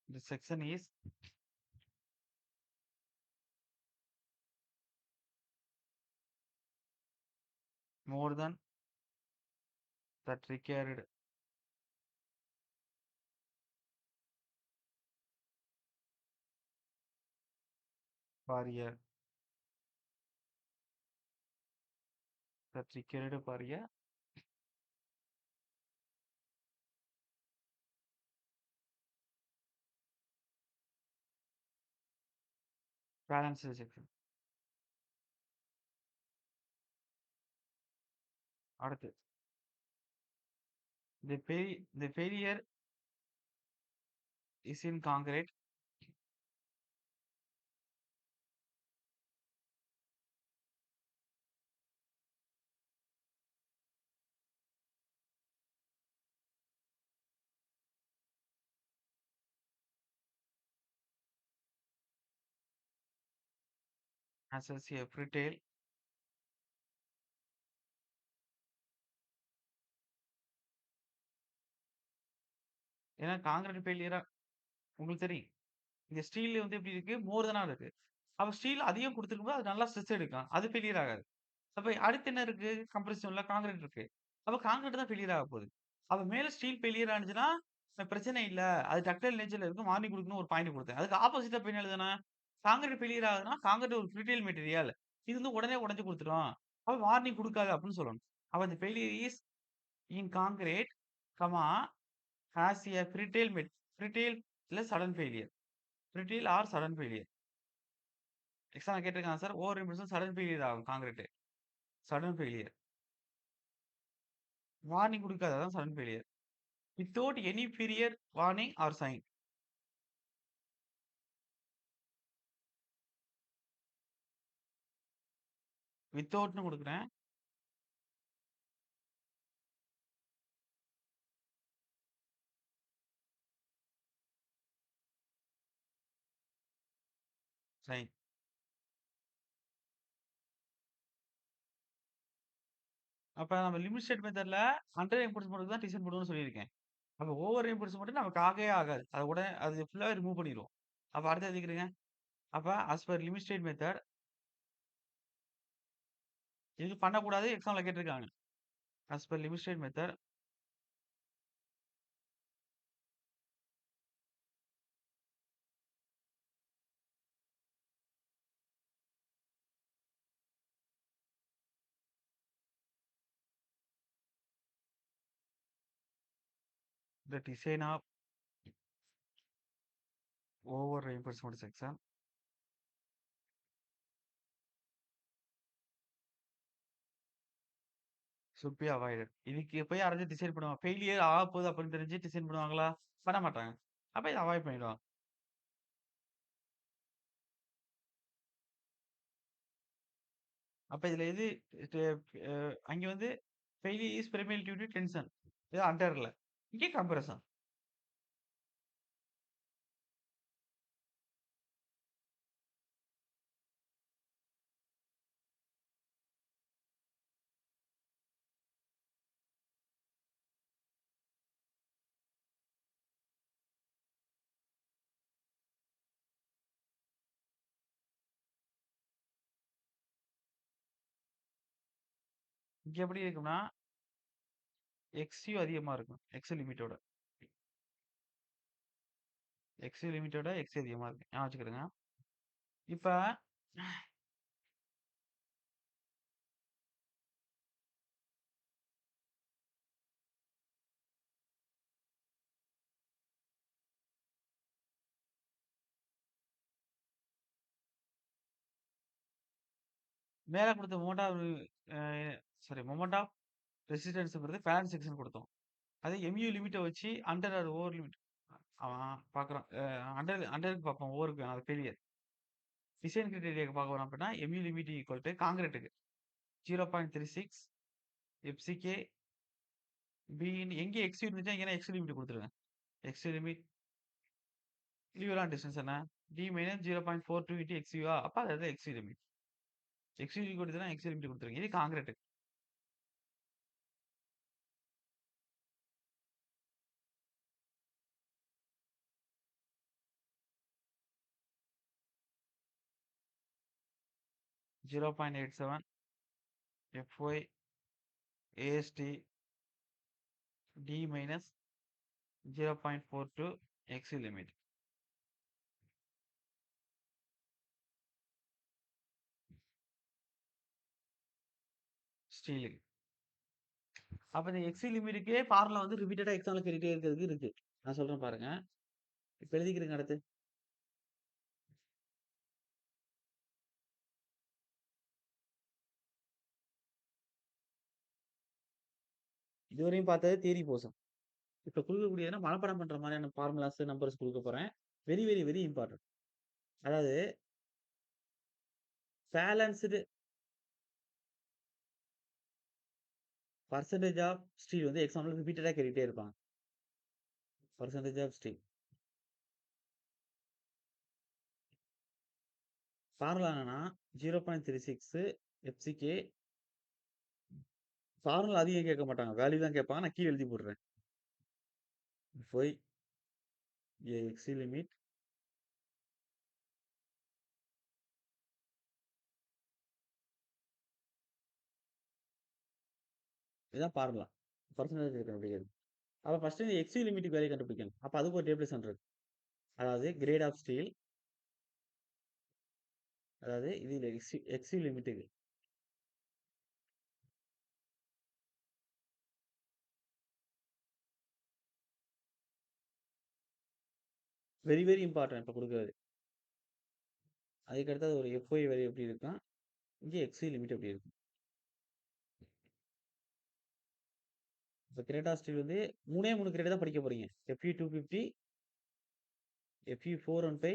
the section is more than that required for a that required for a balance section. அடுத்து the failure is in concrete as a brittle. ஏன்னா கான்கிரீட் ஃபெயிலியரா உங்களுக்கு தெரியும். இங்க ஸ்டீல் வந்து எப்படி இருக்கு? மோர் தெனா இருக்கு. அப்ப ஸ்டீல் அதிகம் குடுத்திருக்கும்போது அது நல்லா ஸ்ட்ரெஸ் எடுக்கும். அது ஃபெயிலியர் ஆகாது. அப்ப அடுத்து என்ன இருக்கு? கம்ப்ரசிவ்ல கான்கிரீட் இருக்கு. அப்ப கான்கிரீட் தான் ஃபெயிலியர் ஆகப் போகுது. அப்ப மேல ஸ்டீல் ஃபெயிலியர் ஆனுச்சுன்னா, பிரச்சனை இல்ல. அது டக்டைல் நேச்சர்ல இருக்கும். வார்னிங் குடுக்கணும்னு ஒரு பாயிண்ட் குடுத்தேன். அதுக்கு ஆப்போசிட்டா போய் என்ன எழுதணும்? கான்கிரீட் ஃபெயிலியர் ஆகுதுன்னா, கான்கிரீட் ஒரு பிரிட்டில் மெட்டீரியல். இது வந்து உடனே உடைஞ்சு குடுத்துரும். அப்ப வார்னிங் குடுக்காது அப்படின்னு சொல்லணும். அப்ப அந்த failure is in concrete, comma has a brittle இல்ல sudden failure. Brittle or sudden failure. எக்ஸாம்ல கேட்டிருக்காங்க sir. Over impulsive sudden failure ஆகும் கான்கிரீட். Sudden failure. வார்னிங் குடுக்காது. அதான் sudden failure. Without any period warning or sign. வித்தவுட்ன்னு குடுக்குறேன். Sign. அப்ப நம்ம லிமிட் ஸ்டேட் மெத்தட்ல அண்டர் ரெயின்ஃபோர்ஸ்மென்ட்க்கு தான் டிசைன் பண்ணுவோம்னு சொல்லியிருக்கேன். அப்ப ஓவர் ரெயின்ஃபோர்ஸ்மென்ட் நமக்கு ஆகவே ஆகாது. அத உடனே அது ஃபுல்லாவே ரிமூவ் பண்ணிருவோம். அப்ப அடுத்து எழுதிக்கிறேங்க. அப்ப as per limit state method இது பண்ணக்கூடாது. எக்ஸாம்ல கேட்டிருக்காங்க. As per limit state method the design of over reinforcement section should be avoided. இதுக்கு போய் யாராச்சும் டிசைன் பண்ணுவாங்க. ஃபெயிலியர் ஆகப்போகுது அப்படின்னு தெரிஞ்சு டிசைன் பண்ணுவாங்களா? பண்ண மாட்டாங்க. அப்ப இத அவாய்ட் பண்ணிடுவாங்க. அப்ப இதுல எது ட அ அங்க வந்து failure is primary due to tension. இது அண்டர்ல. இங்க கம்ப்ரஷன். இங்க எப்படி இருக்கும்னா, எக்ஸ்யூ அதிகமா இருக்கும். எக்ஸ் லிமிட்டோட. எக்ஸ்யூ லிமிட்டோட எக்ஸ் அதிகமா இருக்கு. ஞாபகம் வச்சுக்கிடுங்க. இப்ப மேல குடுத்த moment of a moment of ரெசிஸ்டன்ஸ்ங்கிறது பேலன்ஸ் செக்ஷன் குடுத்தோம். அதே எம்யூ லிமிட்ட வச்சு அண்டர் ஆர் ஓவர் லிமிட் அவன் பார்க்குறான். அண்டருக்கு பார்ப்போம். ஓவருக்கு அது ஃபெயிலியர். டிசைன் கிரைட்டீரியாக்கு பார்க்க போறோம் அப்படின்னா, எம்யூ லிமிட் ஈக்குவல் டூ கான்கிரீட்டுக்கு 0.36 எஃப்சிகே பின்னு எங்க எக்ஸ் இருந்துச்சா இங்கன்னா எக்ஸ் லிமிட் குடுத்துருங்க. X limit lever arm distance என்ன? டி மைனஸ் 0.42 இன்டு எக்ஸ்யூவா? அப்ப அது எக்ஸ் லிமிட். எக்ஸ் லிமிட் குடுத்ததுன்னா எக்ஸ் லிமிட் குடுத்துருங்க. இது concrete. Zero point eight seven FY AST D minus 0.42 X limit. ஸ்டீலுக்கு. அப்ப இந்த எக்ஸ் லிமிட்டுக்கே ஃபார்முலா வந்து ரிப்பீட்டடா எக்ஸாம்ல கேட்டுட்டே இருக்கிறதுக்கு இருக்கு. நான் சொல்றேன் பாருங்க. இப்ப எழுதிக்கிறேங்க அடுத்து. இதுவரையும் பார்த்தது தியரி போர்ஷன். இப்ப குடுக்கக்கூடியதுன்னா மனப்பாடம் பண்ற மாதிரியான ஃபார்முலாஸ், நம்பர்ஸ் குடுக்க போறேன். Very, very, very important. அதாவது பேலன்ஸ்டு பெர்சன்டேஜ் ஆஃப் ஸ்டீல் வந்து எக்ஸாம்ல ரிப்பீட்டடா கேட்டுட்டே இருப்பாங்க. Percentage of steel. ஃபார்முலா என்னன்னா 0.36 எஃப்சிகே. ஃபார்முலா அதிகம் கேட்க மாட்டாங்க. வேல்யூ தான் கேட்பாங்க. நான் கீழ எழுதி போடுறேன். ஃபை எக்ஸ் லிமிட் இதான் ஃபார்முலா. பெர்சன்டேஜ் கண்டுபிடிக்கிறது. அப்ப ஃபர்ஸ்ட் இந்த எக்ஸ் லிமிட்டுக்கு வேல்யூ கண்டுபிடிக்கணும். அப்ப அதுக்கு ஒரு டேபிளேஷன் இருக்கு. அதாவது கிரேட் ஆஃப் ஸ்டீல். அதாவது இது எக்ஸ் லிமிட்டுக்கு வெரி, வெரி இம்பார்ட்டன்ட் இப்ப குடுக்குறது. அதுக்கு அடுத்தது ஒரு எஃப்ஒய் வேல்யூ எப்படி இருக்கும்? இங்க எக்ஸ் லிமிட் எப்படி இருக்கும்? இப்ப கிரேட் ஆஃப் ஸ்டீல் வந்து 3 கிரேட் தான் படிக்க போறீங்க. எஃப்இ 250, எஃப்இ 415,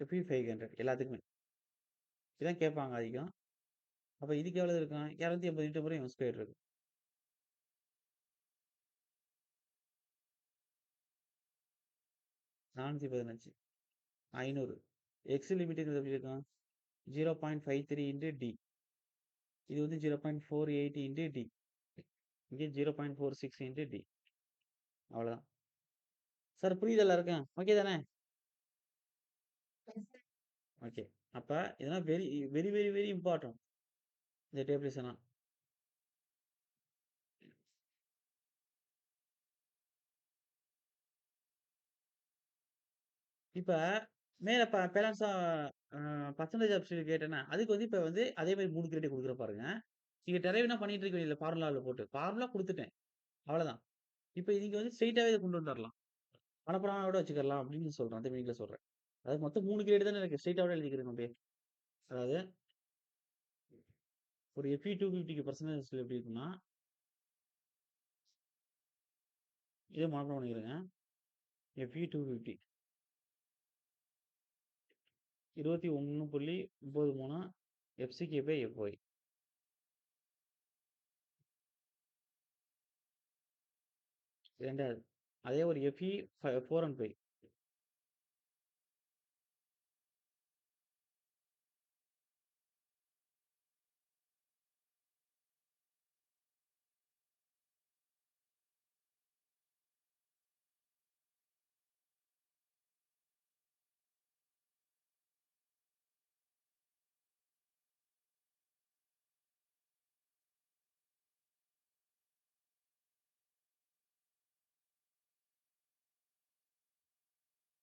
எஃப்இ 500 எல்லாத்துக்குமே. இதான் கேட்பாங்க அதிகம். அப்ப இதுக்கு எவ்வளவு இருக்கும்? 280 இன்டு முறை M² இருக்கு. 415 500. எக்ஸ் லிமிட்ங்கிறது எப்படி இருக்கும்? 0.53 இன்டு டி. இது வந்து 0.48 இன்டு டி. இங்க 0.46 இன்டு டி. அவ்வளவுதான். சார் புரியுதா எல்லாருக்கும்? ஓகே தானே? ஓகே. அப்ப இதெல்லாம் very, very, very, very important. இந்த டேபிள்ஸ் எல்லாம். இப்ப மேல பேலன்ஸா பெர்சன்டேஜ் ஆஃப் ஸ்டீல் கேட்டேன்னா, அதுக்கு வந்து இப்ப வந்து அதே மாரி 3 கிரெடிட் குடுக்குறேன் பாருங்க. நீங்க டெரைவ் என்ன பண்ணிட்டு இருக்க வேண்டியதில்ல ஃபார்முலால போட்டு. ஃபார்முலா குடுத்துட்டேன். அவ்வளதான். இப்ப நீங்க வந்து ஸ்ட்ரெய்ட்டாவே இத கொண்டு வந்துரலாம். மனப்பாடமா வச்சுக்கலாம் அப்படின்னு சொல்றேன். அந்த மீனிங்ல சொல்றேன். அதாவது மொத்தம் 3 கிரேடு தானே இருக்கு. ஸ்ட்ரெய்ட்டாவே எழுதிக்கிறேங்க அப்படியே. அதாவது ஒரு Fe 250க்கு பெர்சன்டேஜ் எப்படி இருக்குன்னா, இத மனப்பாடம் பண்ணிக்கிறேங்க. Fe 250 21.93 FCK/FY. 2வது அதே ஒரு Fe 4 and 5.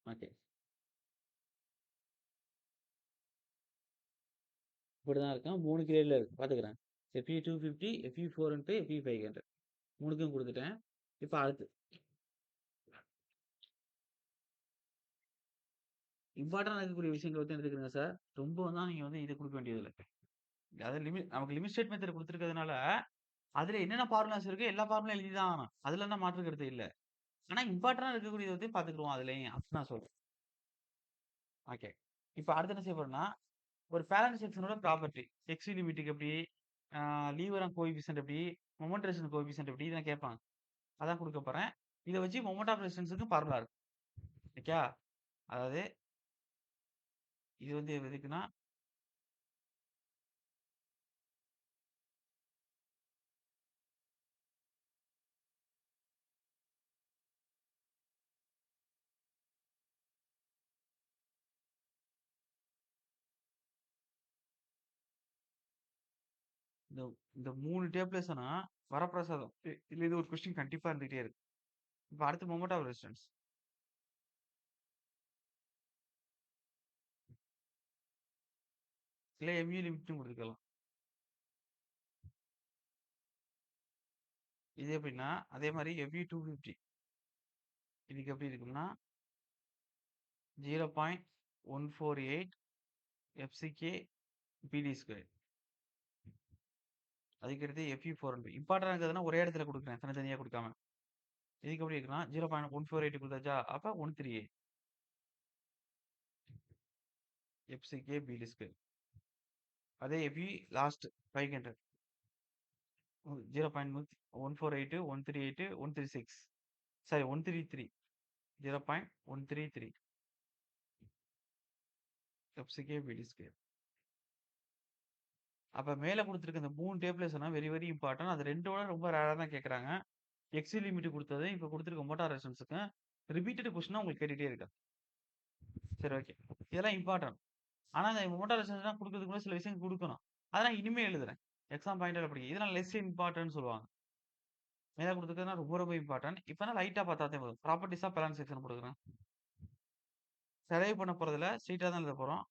ஓகே. இப்படிதான் இருக்கும். 3 கிரேட்ல இருக்கு. பாத்துக்கிறேன். Fe 250, Fe 4 and 5, Fe 500. 3க்கும் குடுத்துட்டேன். இப்ப அடுத்து இம்பார்ட்டன்ட்டா இருக்கக்கூடிய விஷயங்கள வந்து எடுத்துக்கிறேங்க சார். ரொம்ப வந்தா நீங்க வந்து இத குடுக்க வேண்டியது இல்ல. அதாவது நமக்கு லிமிட் ஸ்டேட் மெத்தட் குடுத்திருக்கிறதுனால, அதுல என்னென்ன ஃபார்முலாஸ் இருக்கோ எல்லா ஃபார்முலா எழுதி தான் ஆகணும். அதுலலாம் மாற்று கருத்து இல்ல. ஆனா இம்பார்ட்டன்ட்டா இருக்கக்கூடியத வந்து பாத்துக்குருவோம் அதுலயும். அப்டி நான் சொல்றேன். ஓகே. இப்ப அடுத்து என்ன செய்ய போறேன்னா, ஒரு பேலன்ஸ் செக்ஷனோட ப்ராப்பர்ட்டி. எக்ஸ் லிமிட்க்கு எப்படி? ஆ லீவர் அண்ட் கோஎஃபிஷியன்ட் எப்படி? மொமெண்ட் ரெசிஸ்டன்ஸ் கோஎஃபிஷியன்ட் எப்படி? இதெல்லாம் கேட்பாங்க. அதான் குடுக்க போறேன். இத வச்சு மொமெண்ட் ஆஃப் ரெசிஸ்டன்ஸ்க்கு ஃபார்முலா இருக்கு. ஓகேவா? அதாவது இது வந்து எதுக்குன்னா, இந்த இந்த 3 டேப்லெஸ்னா வரப்பிரசாதம். இதுல இது ஒரு கொஸ்டின் கண்டிப்பா இருந்துகிட்டே இருக்கு. இப்ப அடுத்து மொமெண்ட் ஆஃப் ரெசிஸ்டன்ஸ். இல்ல எம்யூ லிமிட்டும் குடுத்துக்கலாம். இது எப்படின்னா, அதே மாரி எவ்வி 250 இதுக்கு எப்படி இருக்கும்னா, 0.148 எஃப்சிகே பிடி ஸ்கொயர். அதுக்கடுத்து எஃப்இ 400. இம்பார்ட்டன்ட்டா இருக்கிறதுனா ஒரே இடத்துல குடுக்குறேன். தனித்தனியா குடுக்காம. இதுக்கு எப்படி இருக்குன்னா, 0.148 குடுத்தாச்சா? அப்ப 138 எஃப்சிகே பிடி ஸ்கொயர். அதே எஃப்இ லாஸ்ட் 500 0.148, 138, 136. சாரி 133. 0.133 எஃப்சிகே பிடி ஸ்கொயர். அப்ப மேல குடுத்திருக்க இந்த 3 டேபிள்ஸ்னா வெரி வெரி இம்பார்ட்டன்ட். அது 2 விட ரொம்ப ரேரா தான் கேட்கறாங்க. எக்ஸ் லிமிட் குடுத்தது, இப்ப குடுத்திருக்க மோட்டார் ரெசிஸ்டன்ஸ்க்கு ரிப்பீட்டட் கொஸ்டினா உங்களுக்கு கேட்டுட்டே இருக்காது. சரி ஓகே. இதெல்லாம் இம்பார்ட்டன்ட். ஆனா இந்த மோட்டார் ரெசிஸ்டன்ஸ்லாம் குடுக்கறதுக்கு முன்னாடி சில விஷயம் குடுக்கணும். அதெல்லாம் இனிமே எழுதுறேன். எக்ஸாம் பாயிண்டர் அப்படி. இதெல்லாம் லெஸ் இம்பார்ட்டன்ட்ன்னு சொல்லுவாங்க. மேல குடுத்துருக்கிறதுலாம் ரொம்ப ரொம்ப இம்பார்ட்டன்ட். இப்பனா லைட்டா பார்த்தாலே போதும். ப்ராப்பர்ட்டீஸ் ஆஃப் பேலன்ஸ் செக்ஷன் குடுக்குறேன். டெரைவ் பண்ண போறதில்ல. ஸ்ட்ரெய்ட்டா தான் எழுதப் போறோம்.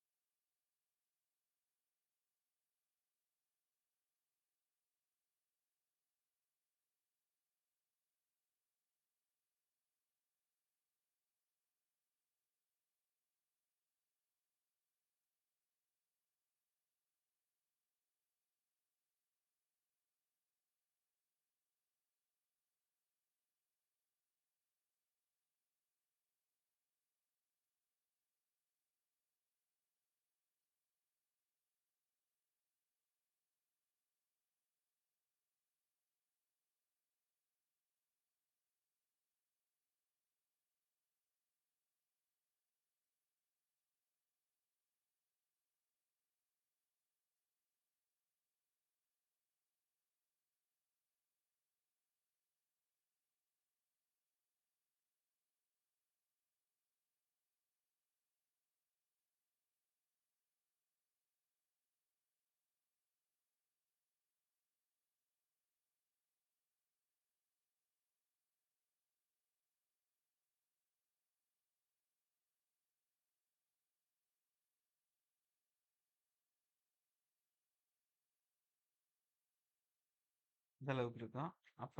இந்த அளவுக்கு இருக்கும். அப்ப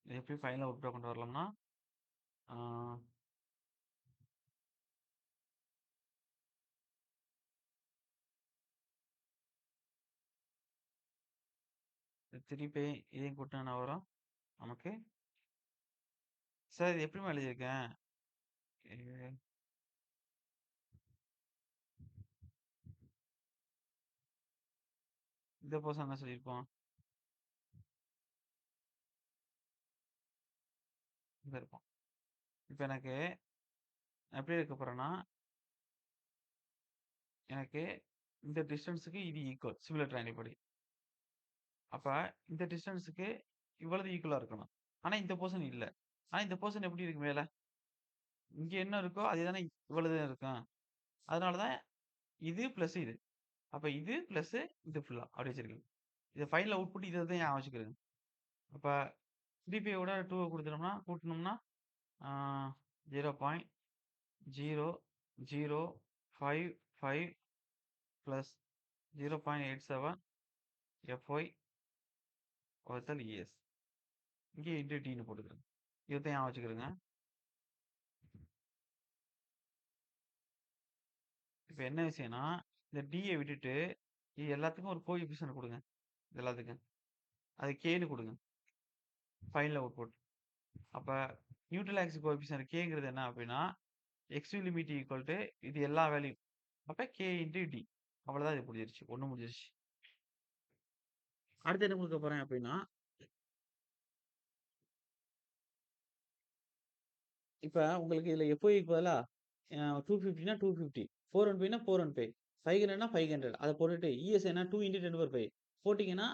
இது எப்படி ஃபைனல் அவுட்புட்டா கொண்டு வரலாம்னா, ஆ 3 பை இதையும் கூட்டினா என்ன வரும் நமக்கு? சார் இது எப்படிம்மா எழுதியிருக்கேன்? எ இந்த போர்ஷன் என்ன சொல்லியிருப்போம்? இங்க இருக்கும். இப்ப எனக்கு நான் எப்படி எடுக்க போறேன்னா, எனக்கு இந்த டிஸ்டன்ஸ்‌க்கு இது ஈக்குவல். சிமிலர் ட்ரையாங்கிள் படி. அப்ப இந்த டிஸ்டன்ஸ்‌க்கு இவ்வளவு ஈக்குவலா இருக்கணும். ஆனா இந்த போர்ஷன் இல்ல. ஆனா இந்த போர்ஷன் எப்படி இருக்கு மேல? இங்க என்ன இருக்கோ அதே தானே இவ்வளவு இருக்கும். அதனால தான் இது பிளஸ் இது. அப்ப இது பிளஸ் இது ஃபுல்லா அப்படி வச்சிருக்கேன். இது ஃபைனல் அவுட்புட் இத தான் ஞாபகம் வச்சுக்கிறது. அப்ப 3π யோட 2 குடுத்துட்டோம்னா கூட்டுனோம்னா ஆ 0.0055 பிளஸ் 0.87 FY வகுத்தல் ES. இங்கே இன்டு Tன்னு போட்டுக்கிறேன். இத ஞாபகம் வச்சுக்கிருங்க. இப்ப என்ன விஷயம்னா, இந்த Dய விட்டுட்டு இது எல்லாத்துக்கும் ஒரு கோஎஃபிஷியன்ட் குடுங்க. இது எல்லாத்துக்கும். அது Kன்னு குடுங்க. Final output. அப்ப நியூட்ரல் ஆக்சிஸ் கோஎஃபிஷியன்ட் Kங்கிறது என்ன அப்டின்னா, எக்ஸ்ட்ரீம் லிமிட் ஈக்குவல் டூ இது எல்லா வேல்யூ. அப்ப K இன்டு D. அவ்வளவுதான் இது முடிஞ்சிருச்சு. 1 முடிஞ்சிருச்சு. அடுத்து என்ன குடுக்க போறேன் அப்டின்னா, இப்ப உங்களுக்கு இதுல FOIக்கு பதிலா 250னா 250, 415னா 415, 500னா 500 அத போட்டுட்டு ES என்ன 2 × 10⁵ போட்டீங்கன்னா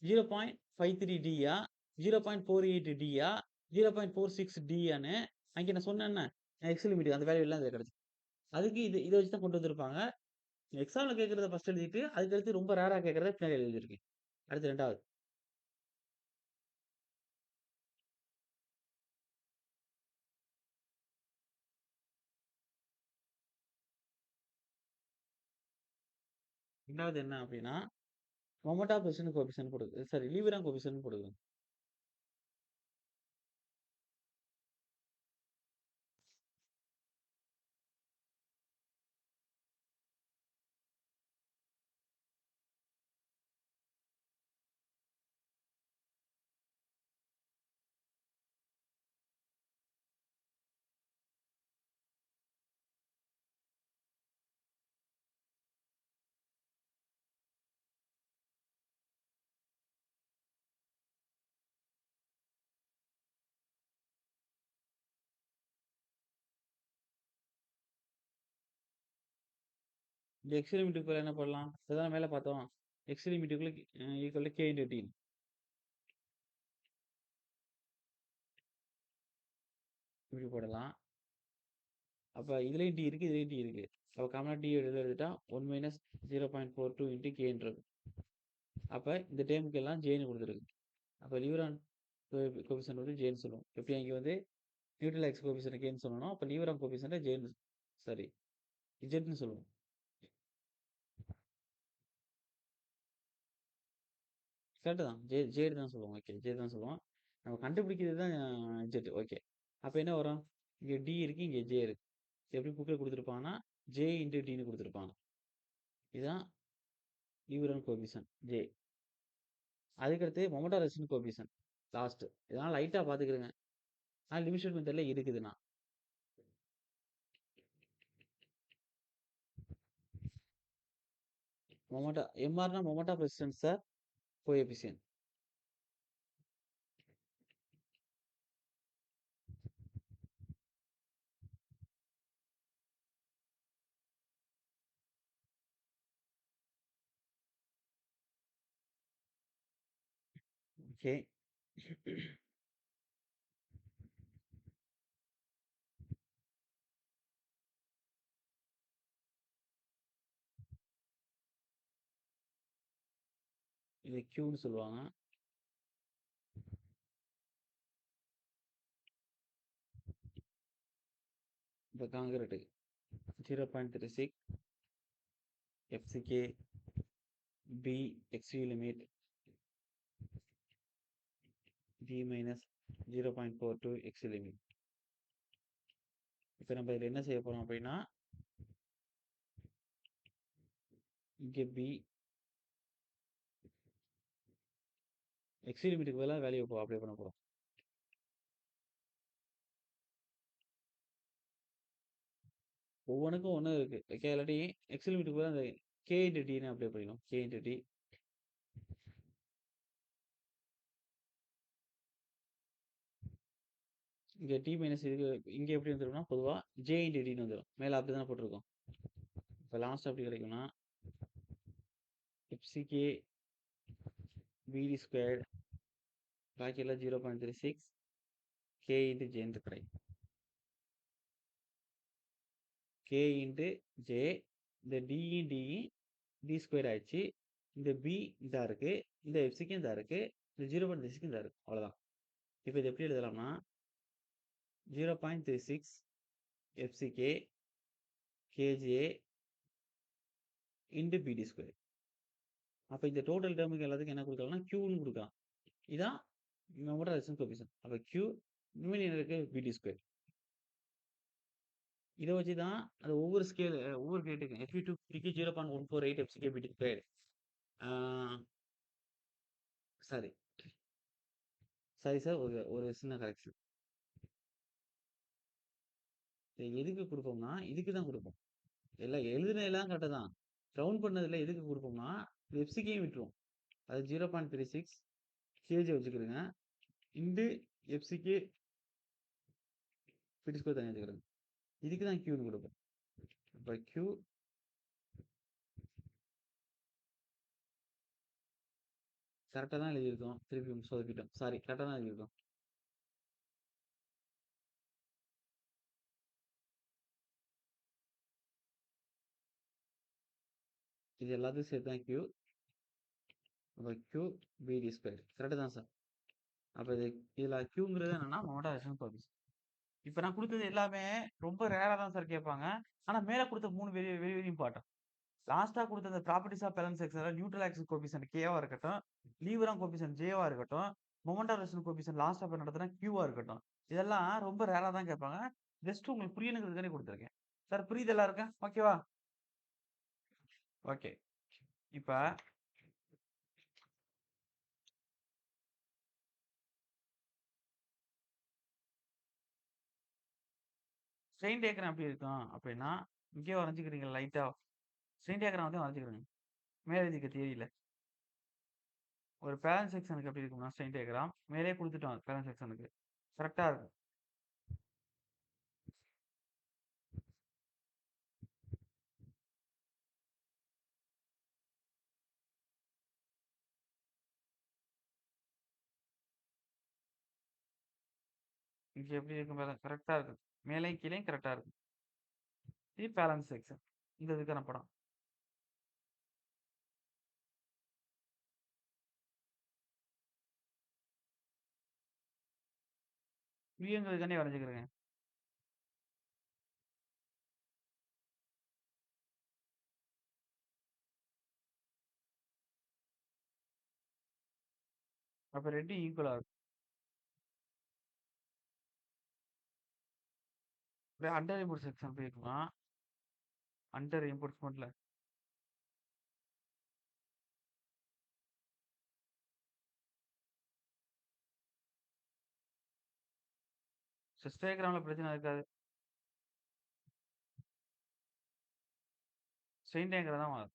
0.53 Dயா, 0.48 Dயா, 0.46 Dயான்னு அங்க நான் சொன்னேன்ன, எக்ஸ் லிமிட் அந்த வேல்யூ எல்லாம் இதுல கிடைச்சுரும். அதுக்கு இத வச்சு தான் கொண்டு வந்திருப்பாங்க. எக்ஸாம்ல கேட்கிறத ஃபர்ஸ்ட் எழுதிட்டு, அதுக்கு அடுத்து ரொம்ப ரேரா கேட்கிறத பின்னாடி எழுதியிருக்கேன். அடுத்து 2வது. என்ன அப்டின்னா, மொமெண்ட் ஆஃப் இனர்ஷியா கோஎஃபிஷியன்ட் போடு சாரி லீவரான் கோஎஃபிஷியன்ட் போடுங்க. இந்த எக்ஸ் லிமிட்டுக்குள்ள என்ன பண்ணலாம்? இதுதான் மேல பார்த்தோம். எக்ஸ் லிமிட்டுக்குள்ள equal to K into T. இப்படி போடலாம். அப்ப இதுலயும் T இருக்கு, இதுலயும் T இருக்கு. அப்ப காமனா T வெளில எடுத்துட்டா 1 மைனஸ் 0.42 இன்டு Kன்னு இருக்கும். அப்ப இந்த டேர்முக்கு எல்லாம் Jன்னு குடுத்துருக்கு. அப்ப லியூரான் கோஎஃபிஷியன்ட் வந்து Jன்னு சொல்லுவோம். எப்படி அங்க வந்து நியூட்ரல் ஆக்சிஸ் கோஎஃபிஷியன்ட் Kன்னு சொல்லணும். அப்ப லியூரான் கோஎஃபிஷியன்ட் Jன்னு சாரி Zன்னு சொல்லுவோம். கரெக்ட் தான். ஜேடு தான் சொல்லுவோம். ஓகே. ஜே தான் சொல்லுவோம். நம்ம கண்டுபிடிக்கிறது தான் ஜெட். ஓகே. அப்ப என்ன வரும்? இங்க டி இருக்கு, இங்க ஜே இருக்கு. எப்படி புக்ல குடுத்துருப்பாங்கன்னா, ஜே இன்டு டின்னு குடுத்துருப்பாங்க. இதுதான் லியூரன் கோஎஃபிஷியன்ட் ஜே. அதுக்கடுத்து moment of resistance coefficient last. இதெல்லாம் லைட்டா பாத்துக்கிடுங்க. ஆனா லிமிட் ஸ்டேட் மெத்தட்ல இருக்குதுண்ணா. எம்ஆர்னா moment of resistance sir coefficient. Okay. இது Qன்னு சொல்லுவாங்க. இப்ப concrete 0.36 FCK B XU limit B minus 0.42 X limit. இப்போ நம்ம இதில் என்ன செய்ய போகிறோம் அப்படின்னா, இங்கே பி எக்ஸ் லிமிட்டுக்கு பதிலாக வேல்யூ அப்ளை பண்ண போகிறோம். ஒவ்வொன்றுக்கும் ஒன்று இருக்குது. ஓகே, இல்லாட்டி எக்ஸ் லிமிட்டுக்கு பதிலாக அந்த கே இன்ட்டு டின்னு அப்ளை பண்ணிக்கணும். K into d. இங்கே டி மைனஸ் இதுக்கு இங்கே எப்படி வந்துருக்கும்னா பொதுவாக ஜே இன்ட்டு டின்னு வந்துடும். மேலே அப்படி தானே போட்டிருக்கோம். இப்போ லாஸ்ட் அப்படி கிடைக்கும்னா எஃப்சிகே பிடி ஸ்கொயர்டு பாக்கியெல்லாம் 0.36 கே இன்ட்டு ஜேன்னு கிடைக்கும். கே இன்ட்டு ஜே, இந்த டிஇ டி ஸ்கொயர் ஆயிடுச்சு. இந்த பி இதா இருக்கு, இந்த எஃப்சிக்கு இதா இருக்கு, இந்த 0.36 இதா இருக்கு. அவ்வளோதான். இப்போ இது எப்படி எழுதலாம்னா 0.36 fck kj into bd square. அப்போ இந்த டோட்டல் டேர்முக்கு எல்லாத்துக்கும் என்ன கொடுக்கலாம்னா கியூன்னு கொடுக்கலாம். இதான் மோட்டார் ரெசிஸ்டன்ஸ் கோஎஃபிஷியன்ட். அப்போ கியூ இனிமேல் என்ன இருக்கு பிடி ஸ்கொயர். இதை வச்சு தான் அது ஒவ்வொரு ஸ்கேல் ஒவ்வொரு கிரேட்டுக்கு எஃபி2 பிக்கு 0.148 எஃப்சிகே பிடி ஸ்கொயர். சாரி சாரி சார், ஒரு ஒரு சின்ன கரெக்ஷன். எதுக்கு கொடுப்போம்னா இதுக்கு தான் கொடுப்போம். எல்லாம் எழுதுன எல்லாம் கரெக்டாக தான். ரவுண்ட் பண்ணதில் எதுக்கு கொடுப்போம்னா எஃப்சிக்கையும் விட்டுரும். அது 0.36 கேஜி வச்சுக்கிறேங்க. இன்டு எஃப்சிக்கு பிடி ஸ்கொயர் தனியாக வச்சுக்கிறேங்க. இதுக்கு தான் கியூன்னு கொடுப்போம். இப்போ கியூ கரெக்டாக தான் எழுதியிருக்கோம். திருப்பி சொதப்பிட்டோம். சாரி, கரெக்டாக தான் எழுதியிருக்கோம். இது எல்லாத்தையும் சேர்த்து தான் கியூ. அப்போ கியூ பிடி ஸ்கொயர் கரெக்டு தான் சார். அப்போ இதில் கியூங்கிறது என்னன்னா மோட்டார் ரெசிஸ்டன்ஸ் கோஎஃபிஷியன்ட். இப்போ நான் கொடுத்தது எல்லாமே ரொம்ப ரேராக தான் சார் கேட்பாங்க. ஆனால் மேலே கொடுத்த 3 வெரி வெரி வெரி இம்பார்ட்டன்ட். லாஸ்ட்டாக கொடுத்த அந்த ப்ராப்பர்ட்டிஸ் ஆஃப் பேலன்ஸ் எக்ஸில் நியூட்ரல் ஆக்சிஸ் கோஎஃபிஷியன்ட் கேவா இருக்கட்டும், லீவரான் கோஎஃபிஷியன்ட் ஜேவா இருக்கட்டும், மொமெண்டா ரெசிஸ்டன்ஸ் கோஎஃபிஷியன்ட் லாஸ்ட்டாக போய் நடத்தினா கியூவா இருக்கட்டும், இதெல்லாம் ரொம்ப ரேராக தான் கேட்பாங்க. ஜஸ்ட் உங்களுக்கு புரியணுங்கிறதுக்கானே கொடுத்துருக்கேன் சார். புரியுது எல்லாருக்கும்? ஓகேவா? ஓகே. இப்போ ஸ்ட்ரெயின் டயக்ராம் எப்படி இருக்கும் அப்படின்னா, இங்கே வரைஞ்சிக்கிறீங்க லைட்டா. ஸ்ட்ரெயின் டயக்ராம் வந்து வரைஞ்சிக்கிறீங்க மேலே இதுக்கு தியரியில். ஒரு பேலன்ஸ் செக்ஷனுக்கு எப்படி இருக்கும்னா ஸ்ட்ரெயின் டயக்ராம் மேலே கொடுத்துட்டோம். பேலன்ஸ் செக்ஷனுக்கு கரெக்டாக இருக்கும். இங்கே எப்படி இருக்கும் பேலன்ஸ் கரெக்டாக இருக்கும். மேலேயும் கீழேயும் கரெக்டாக இருக்கும். இது பேலன்ஸ் செக்ஷன். இந்த இதுக்கான படம். வியூங்கிறதுக்கானே வரைஞ்சிக்கிறேங்க. அப்போ ரெண்டும் ஈக்குவலாக இருக்கும். அப்படியே அண்டர் இம்போர்ட் செக்ஷன் போயிருக்குமா? அண்டர் இம்போர்ட்ஸ்மெண்ட்ல சிஸ்டோகிராமில் பிரச்சனை இருக்காது. ஸ்ட்ரெயின் டயக்ராம் தான் மாறும்.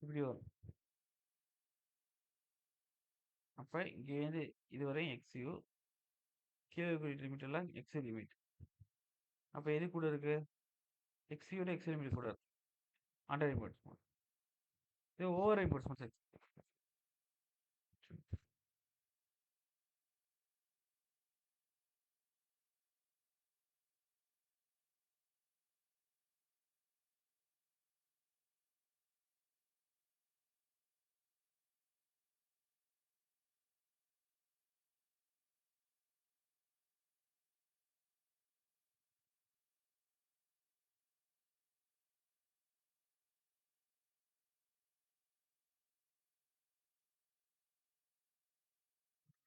இப்படி வரும். அப்போ இங்கேருந்து இதுவரையும் எக்ஸ்யூ கியூ லிமிட் எல்லாம் எக்ஸ் லிமிட். அப்போ எது கூட இருக்கு? எக்ஸ்யூட எக்ஸ் லிமிட் கூட இருக்கு. அண்டர் இம்போர்ட்ஸ்மெண்ட். இது ஓவர் இம்போர்ட்ஸ்மெண்ட் செக்ஷன்.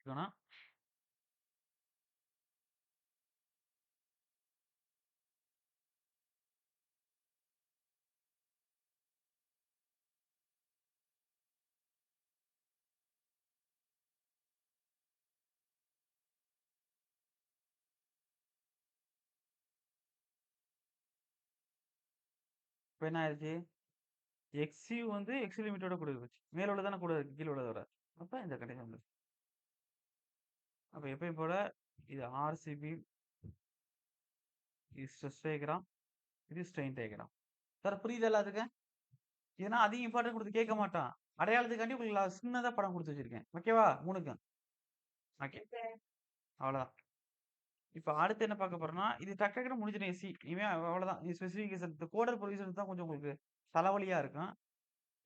இருக்கணும். இப்ப என்ன ஆயிருச்சு? எக்ஸ்யூ வந்து எக்ஸ் லிமிட்டோட கூட இருந்துச்சு. மேல உள்ளது கூட இருக்கு. கீழ உள்ளத விட. அப்ப இந்த கண்டிஷன் வந்துருச்சு. அப்ப எப்பயும் போல இது ஆர்சிபி, இது ஸ்ட்ரெஸ் டயகிராம், இது ஸ்ட்ரெயின் டயகிராம். சார் புரியுதா எல்லாத்துக்கும்? ஏன்னா அதிகம் இம்பார்ட்டன்ட் குடுத்து கேட்க மாட்டான். அடையாளத்துக்காண்டி உங்களுக்கு சின்னதா படம் குடுத்து வச்சிருக்கேன். ஓகேவா? 3க்கும். ஓகே. அவ்வளவுதான். இப்ப அடுத்து என்ன பார்க்க போறோம்னா, இது டக்கு டக்குன்னு முடிஞ்சிரும் எஸ்சி. இனிமே அவ்வளவுதான். இது ஸ்பெசிஃபிகேஷன் இந்த கோடர் ப்ரொவிஷன் தான் கொஞ்சம் உங்களுக்கு தலைவலியா இருக்கும்.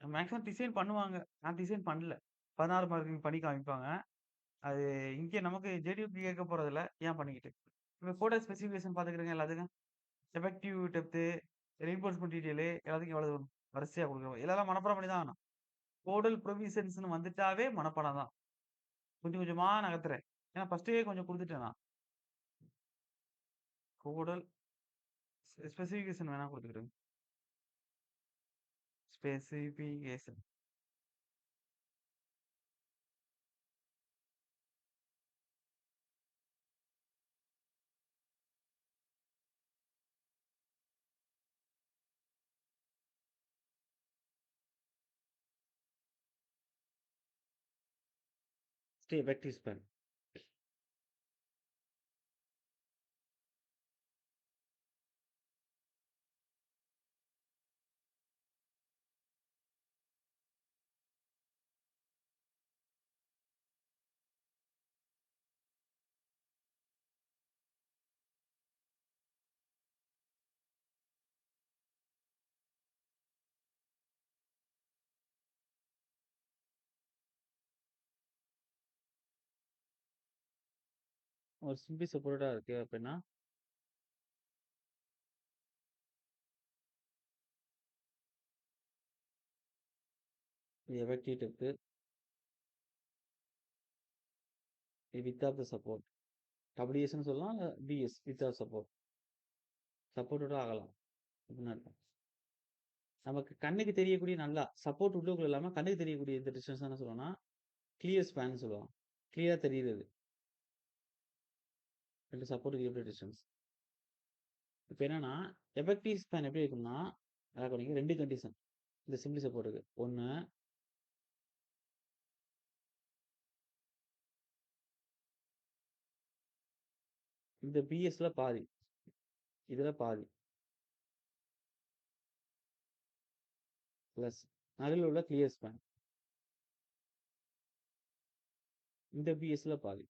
மேக்ஸிமம் டிசைன் பண்ணுவாங்க. நான் டிசைன் பண்ணல. 16 மார்க்குக்கு பண்ணி காமிப்பாங்க. அது இங்க நமக்கு ஜேடியூக்கு கேட்க போறதில்ல. ஏன் பண்ணிக்கிட்டு? இப்ப கோடர் ஸ்பெசிஃபிகேஷன் பார்த்துக்கிடுங்க எல்லாத்துக்கும். எஃபெக்டிவ் டெப்த், ரெயின்போர்ஸ்மென்ட் டீடைல் எல்லாத்துக்கும் எவ்வளவு வரும்? வரிசையா குடுக்குறோம். இதெல்லாம் மனப்பாடம் பண்ணி தான் ஆகணும். கோடல் ப்ரொவிஷன்ஸ்ன்னு வந்துட்டாவே மனப்பாடம் தான். கொஞ்சம் கொஞ்சமா நகர்த்துறேன். ஏன்னா ஃபர்ஸ்ட்டே கொஞ்சம் குடுத்துட்டேன் நான். கோடல் ஸ்பெசிஃபிகேஷன் வேணா குடுத்துக்கிடுங்க. ஸ்பெசிஃபிகேஷன். Effective span. ஒரு சிம்பிள் சப்போர்ட்டா இருக்கு அப்படின்னா, இது எஃபெக்டிவ் டெப்த், இது வித் ஆஃப் த சப்போர்ட். டபிள்யூஎஸ்ன்னு சொல்லலாம். இல்ல பிஎஸ் வித் ஆஃப் சப்போர்ட். சப்போர்ட்டோட ஆகலாம். அப்படின்னு அர்த்தம். நமக்கு கண்ணுக்கு தெரியக்கூடிய நல்லா சப்போர்ட் உள்ளுக்குள்ள இல்லாம கண்ணுக்கு தெரியக்கூடிய இந்த டிஸ்டன்ஸ் என்ன சொல்லுவோம்னா, கிளியர் ஸ்பேன்னு சொல்லுவோம். கிளியரா தெரியுறது. 2 சப்போர்ட்க்கு இருக்கிற டிஸ்டன்ஸ். இப்ப என்னன்னா, எஃபெக்டிவ் ஸ்பேன் எப்படி இருக்கும்னா, நல்லா கவனிங்க 2 கண்டிஷன். இந்த சிம்பிள் சப்போர்ட்க்கு. 1 இந்த பிஎஸ்ல பாதி. இதுல பாதி. பிளஸ் நடுவுல உள்ள கிளியர் ஸ்பேன். இந்த பிஎஸ்ல பாதி.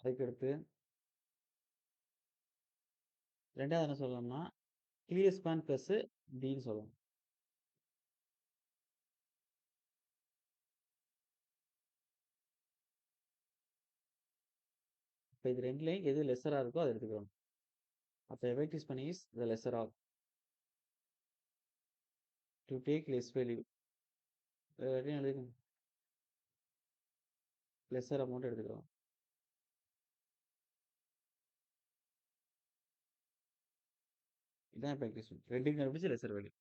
அதுக்கடுத்து 2வது என்ன சொல்லலாம்னா, கிளியர் ஸ்பேன் பிளஸ் டின்னு சொல்லலாம். இப்ப இது 2லயும் எது லெஸ்ஸரா இருக்கோ அத எடுத்துக்கிறோம். அப்ப effective span is the lesser of two take less value. எழுதிக்கோங்க. லெஸ்ஸர் அமௌண்ட் எடுத்துக்கிறோம். இதான் எஃபெக்டிவ் ஸ்பேன். 2யும் கண்டுபிடிச்சு லெஸ்ஸர் வேல்யூ.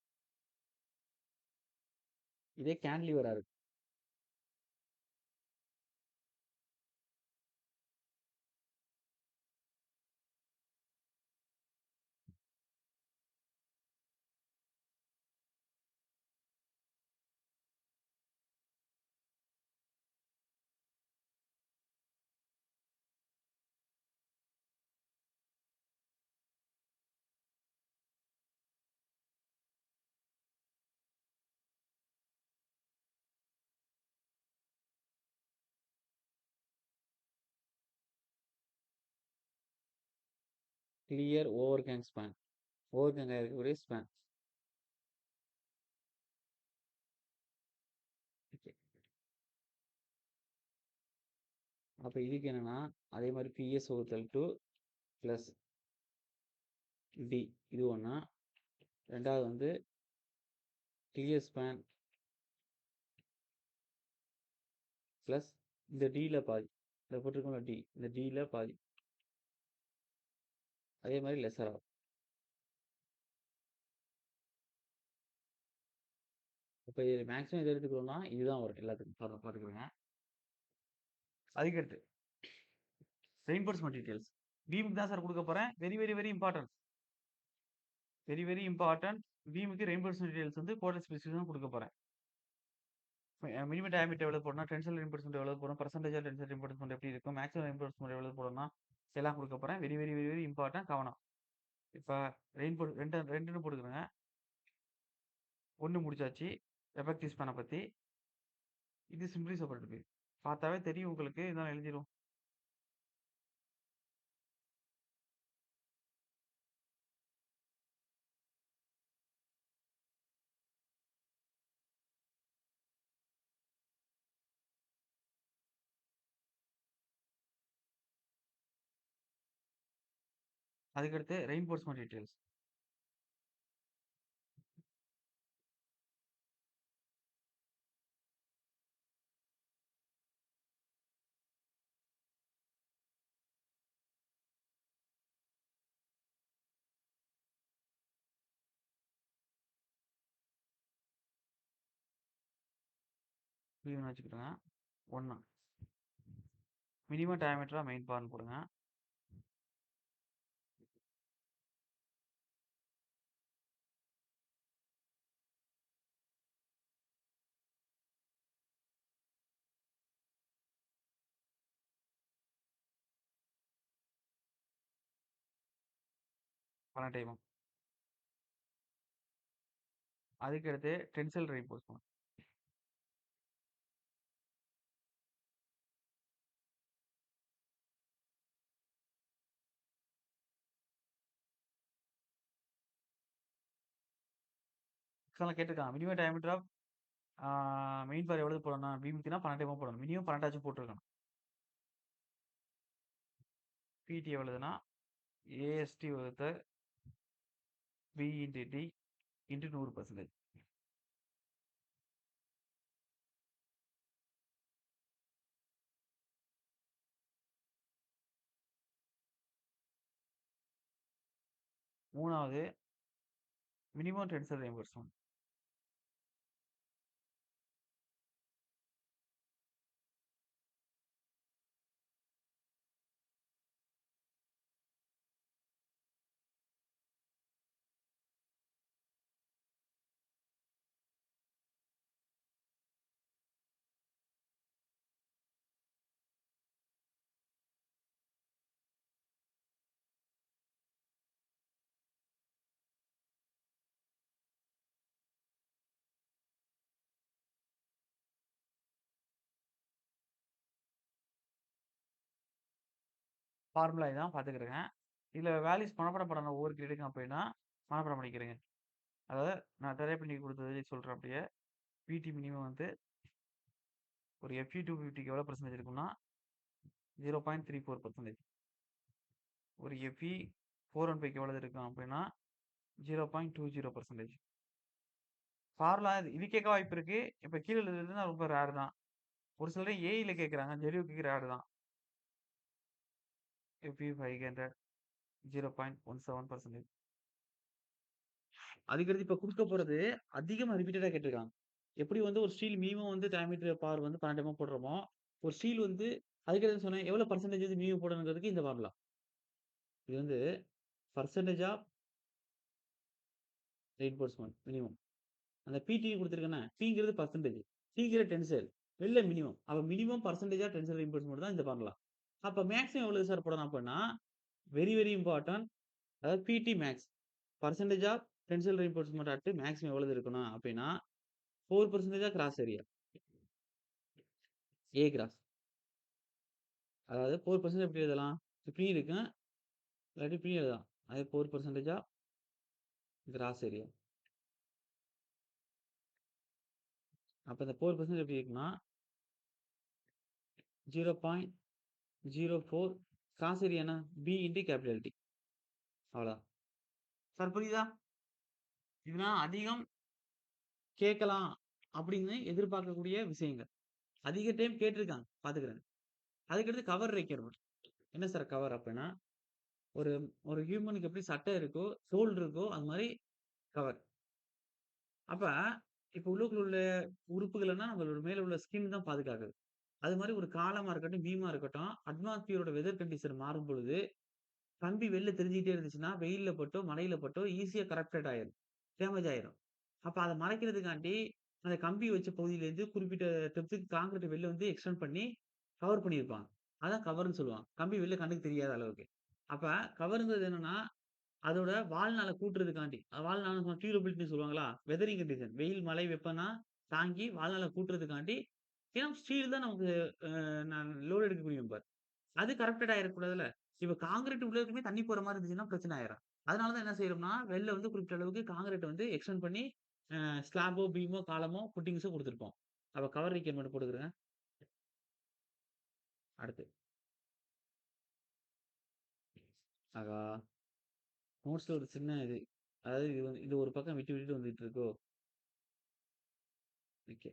இதே கேன்டிலீவரா இருக்கு. Clear ஓவர்ஹேங் span. ஓவர்ஹேங் இருக்கக்கூடிய ஸ்பேன். ஓகே. அப்ப இதுக்கு என்னன்னா, அதே மாரி PS வகுத்தல் 2 பிளஸ் D இது ஒண்ணா. 2வது வந்து TS ஸ்பேன் பிளஸ் இந்த Dல பாதி. இத போட்டிருக்கோம்ல D. இந்த Dல பாதி. அதே மாரி லெஸ்ஸர் ஆர். இப்ப இது மேக்ஸிமம் எது எடுத்துக்கிறோம்னா, இதுதான் வரும் எல்லாத்துக்கும். பாத்துக்கோங்க. அதுக்கடுத்து ரெயின்போர்ஸ்மென்ட் டீடைல்ஸ். பீமுக்கு தான் சார் குடுக்க போறேன். Very, very, very important. Very, very important. பீமுக்கு ரெயின்போர்ஸ்மென்ட் டீடைல்ஸ் வந்து கோட்டல் ஸ்பெசிஃபிகேஷன் குடுக்க போறேன். மினிமம் டயாமீட்டர் எவ்வளவு போடணும், டென்சைல் ரெயின்போர்ஸ்மென்ட் எவ்வளவு போடணும், பெர்சன்டேஜ் ஆஃப் டென்சைல் ரெயின்போர்ஸ்மென்ட் எப்படி இருக்கும், மேக்ஸிமம் ரெயின்போர்ஸ்மென்ட் எவ்வளவு போடணும், எல்லாம் குடுக்க போறேன். Very, very, very, very important. கவனம். இப்ப ரெயின்போர்ட் 2ன்னு போட்டுக்கிறேங்க. 1 முடிச்சாச்சு. எஃபெக்டிவ் ஸ்பேன பத்தி. இது சிம்ப்ளி செப்பரேட் பீம். பார்த்தாவே தெரியும் உங்களுக்கு. இதெல்லாம் எழுதிரும். அதுக்கடுத்து ரெயின்போர்ஸ்மென்ட் டீடைல்ஸ். பீம்னு வச்சுக்கிடுங்க. 1 மினிமம் டயாமீட்டரா மெயின் பார்ன்னு போடுங்க. பல டைமும். அதுக்கடுத்து டென்சைல் ரெயின்போர்ஸ்மென்ட். எக்ஸாம்ல கேட்டிருக்காங்க. Minimum diameter of main bar எவ்வளவு போடணும்? பீமுக்குன்னா 12 mm போடணும். மினிமம் 12 போட்டுருக்கணும். பிடி எவ்வளவுன்னா AST வகுத்தல் B இன்டு D இன்டு 100%. மூணாவது மினிமம் டென்சைல் ரெயின்போர்ஸ்மென்ட். ஃபார்முலா இதான் பார்த்துக்கிறேங்க. இதுல வேல்யூஸ் மனப்பாடம் பண்ணணும் ஒவ்வொரு கிரேடுக்கும் அப்படின்னா மனப்பாடம் பண்ணிக்கிறேங்க. அதாவது நான் டெரைவ் பண்ணி கொடுத்தது சொல்றேன் அப்படியே. பிடி மினிமம் வந்து ஒரு FE 250க்கு எவ்வளவு பர்சன்டேஜ் இருக்கும்னா 0.34%. ஒரு FE 415க்கு எவ்வளவு இருக்கும் அப்படின்னா 0.20%. ஃபார்முலா இது கேட்க வாய்ப்பு இருக்கு. இப்ப கீழே எழுதுறதுன்னா ரொம்ப ரேர் தான். ஒரு சிலர் ஏஇல கேட்கறாங்க. ஜெரியூக்கு ரேர் தான். FE 500 0.17%. அதுக்கடுத்து இப்ப குடுக்க போறது அதிகமா ரிப்பீட்டடா கேட்டிருக்காங்க. எப்படி வந்து ஒரு ஸ்டீல் மினிமம் வந்து டயாமீட்டர் பார் வந்து 12 போடுறோமோ, ஒரு ஸ்டீல் வந்து அதுக்கு சொன்னேன் எவ்வளவு பெர்சென்டேஜ் மினிமம் போடணுங்கிறதுக்கு இந்த ஃபார்முலா. இது வந்து பெர்சென்டேஜ் ஆஃப் ரெயின்போர்ஸ்மென்ட் மினிமம். அந்த பிடி குடுத்திருக்கேனே, பிங்கிறது பெர்சென்டேஜ். டிங்கிறது டென்சைல். வெளில மினிமம். அப்ப மினிமம் பெர்சென்டேஜ் ஆஃப் டென்சைல் ரெயின்போர்ஸ்மென்ட் தான் இந்த ஃபார்முலா. அப்ப மேக்ஸிமம் எவ்வளவு சார் போடணும் அப்படின்னா, வெரி வெரி இம்பார்ட்டன்ட். அதாவது PT max. Percentage of tensile reinforcement at maximum எவ்வளவு இருக்கணும் அப்படின்னா 4% of gross area. A gross. அதாவது 4% எப்படி எழுதலாம்? இப்படியும் இருக்கும். இல்லாட்டி இப்படியும் எழுதலாம். அது 4% ஆஃப் கிராஸ் ஏரியா. அப்ப இந்த 4% எப்படி இருக்குன்னா 0. 04 cos B into capital D. அவ்வளோதான். சார் புரியுதா? இதுதான் அதிகம் கேட்கலாம் அப்படின்னு எதிர்பார்க்கக்கூடிய விஷயங்கள். அதிக டைம் கேட்டிருக்காங்க. பார்த்துக்கிறேன். அதுக்கடுத்து கவர் ரெக்யர்மென்ட். என்ன சார் கவர் அப்படின்னா, ஒரு ஒரு ஹியூமனுக்கு எப்படி சட்டை இருக்கோ, தோல் இருக்கோ, அது மாரி கவர். அப்ப இப்ப உள்ளுக்குள்ள உள்ள உறுப்புகள்னா நம்மளோட மேல உள்ள ஸ்கின் தான் பாதுகாக்குது. அது மாரி ஒரு காலமா இருக்கட்டும், பீமா இருக்கட்டும், அட்மாஸ்பியரோட வெதர் கண்டிஷன் மாறும் பொழுது, கம்பி வெளில தெரிஞ்சுக்கிட்டே இருந்துச்சுன்னா, வெயில்ல பட்டோ, மழையில பட்டோ ஈஸியா கரப்டட் ஆயிரும். டேமேஜ் ஆயிரும். அப்ப அத மறைக்கிறதுக்காண்டி, அந்த கம்பி வச்ச பகுதியிலேருந்து குறிப்பிட்ட டெப்த்துக்கு கான்கிரீட்ட வெளில வந்து எக்ஸ்டெண்ட் பண்ணி கவர் பண்ணியிருப்பாங்க. அதான் கவர்ன்னு சொல்லுவாங்க. கம்பி வெளில கண்ணுக்கு தெரியாத அளவுக்கு. அப்ப கவருங்கிறது என்னன்னா, அதோட வாழ்நாள கூட்டுறதுக்காண்டி. வாழ்நாள்னு டியூரபிலிட்டின்னு சொல்லுவாங்களா? Weathering condition. வெயில், மழை, வெப்பம்னா தாங்கி வாழ்நாள கூட்டுறதுக்காண்டி ஏன்னா ஸ்டீல் தான் நமக்கு நான் லோட் எடுக்க முடியும் பாரு. அது கரப்டட் ஆயிறக்கூடாதுல்ல. இப்ப கான்கிரீட் உள்ள வரைக்குமே தண்ணி போற மாரி இருந்துச்சுன்னா பிரச்சனை ஆயிரும். அதனால தான் என்ன செய்றோம்னா, வெளில வந்து குறிப்பிட்ட அளவுக்கு கான்கிரீட்ட வந்து எக்ஸ்டெண்ட் பண்ணி ஸ்லாபோ, பீமோ, காலமோ, புட்டிங்ஸோ குடுத்துருப்போம். அப்ப கவர் ரிக்வயர்மென்ட் போட்டுக்கிறேன். அடுத்து. ஆகா! நோட்ஸ்ல ஒரு சின்ன இது. அதாவது இது ஒரு பக்கம் விட்டு விட்டுட்டு வந்துட்டு இருக்கோ? ஓகே.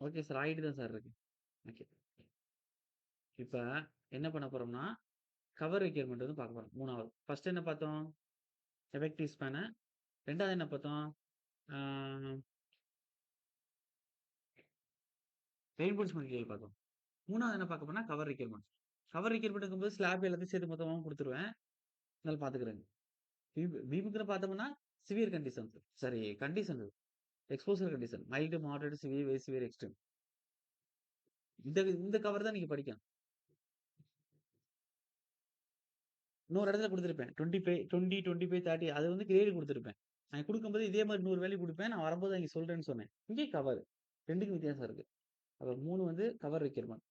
Okay sir. ஆயிட்டு தான் சார் இருக்கு. ஓகே. இப்ப என்ன பண்ண போறோம்னா, கவர் ரிக்வயர்மென்ட் வந்து பார்க்க போறோம். 3வது. ஃபர்ஸ்ட் என்ன பார்த்தோம்? Effective span. 2வது என்ன பார்த்தோம்? ஆ ரெயின்போர்ஸ்மென்ட் மெட்டீரியல் பார்த்தோம். 3வது என்ன பார்க்க போறோம்னா, கவர் ரிக்வயர்மென்ட். கவர் ரிக்வயர்மென்ட்ங்கும்போது ஸ்லாப் எல்லாத்தையும் சேர்த்து மொத்தமா குடுத்துருவேன். அதனால பார்த்துக்கிறேங்க. பீமுக்குன்னு பார்த்தோம்னா, severe conditions. Sorry condition exposure condition. Mild, moderate, severe, very severe, extreme. இந்த இந்த கவர் தான் நீங்க படிக்கணும். இன்னொரு இடத்துல குடுத்திருப்பேன். 25, 20, 25, 30 அது வந்து கிரேடு குடுத்திருப்பேன். நான் குடுக்கும்போது இதே மாரி 100 வேல்யூ குடுப்பேன். நான் வரும்போது அங்க சொல்றேன்னு சொன்னேன். இங்கே கவர். 2க்கும் வித்தியாசம் இருக்கு. அப்ப 3 வந்து கவர் ரிக்வயர்மென்ட்.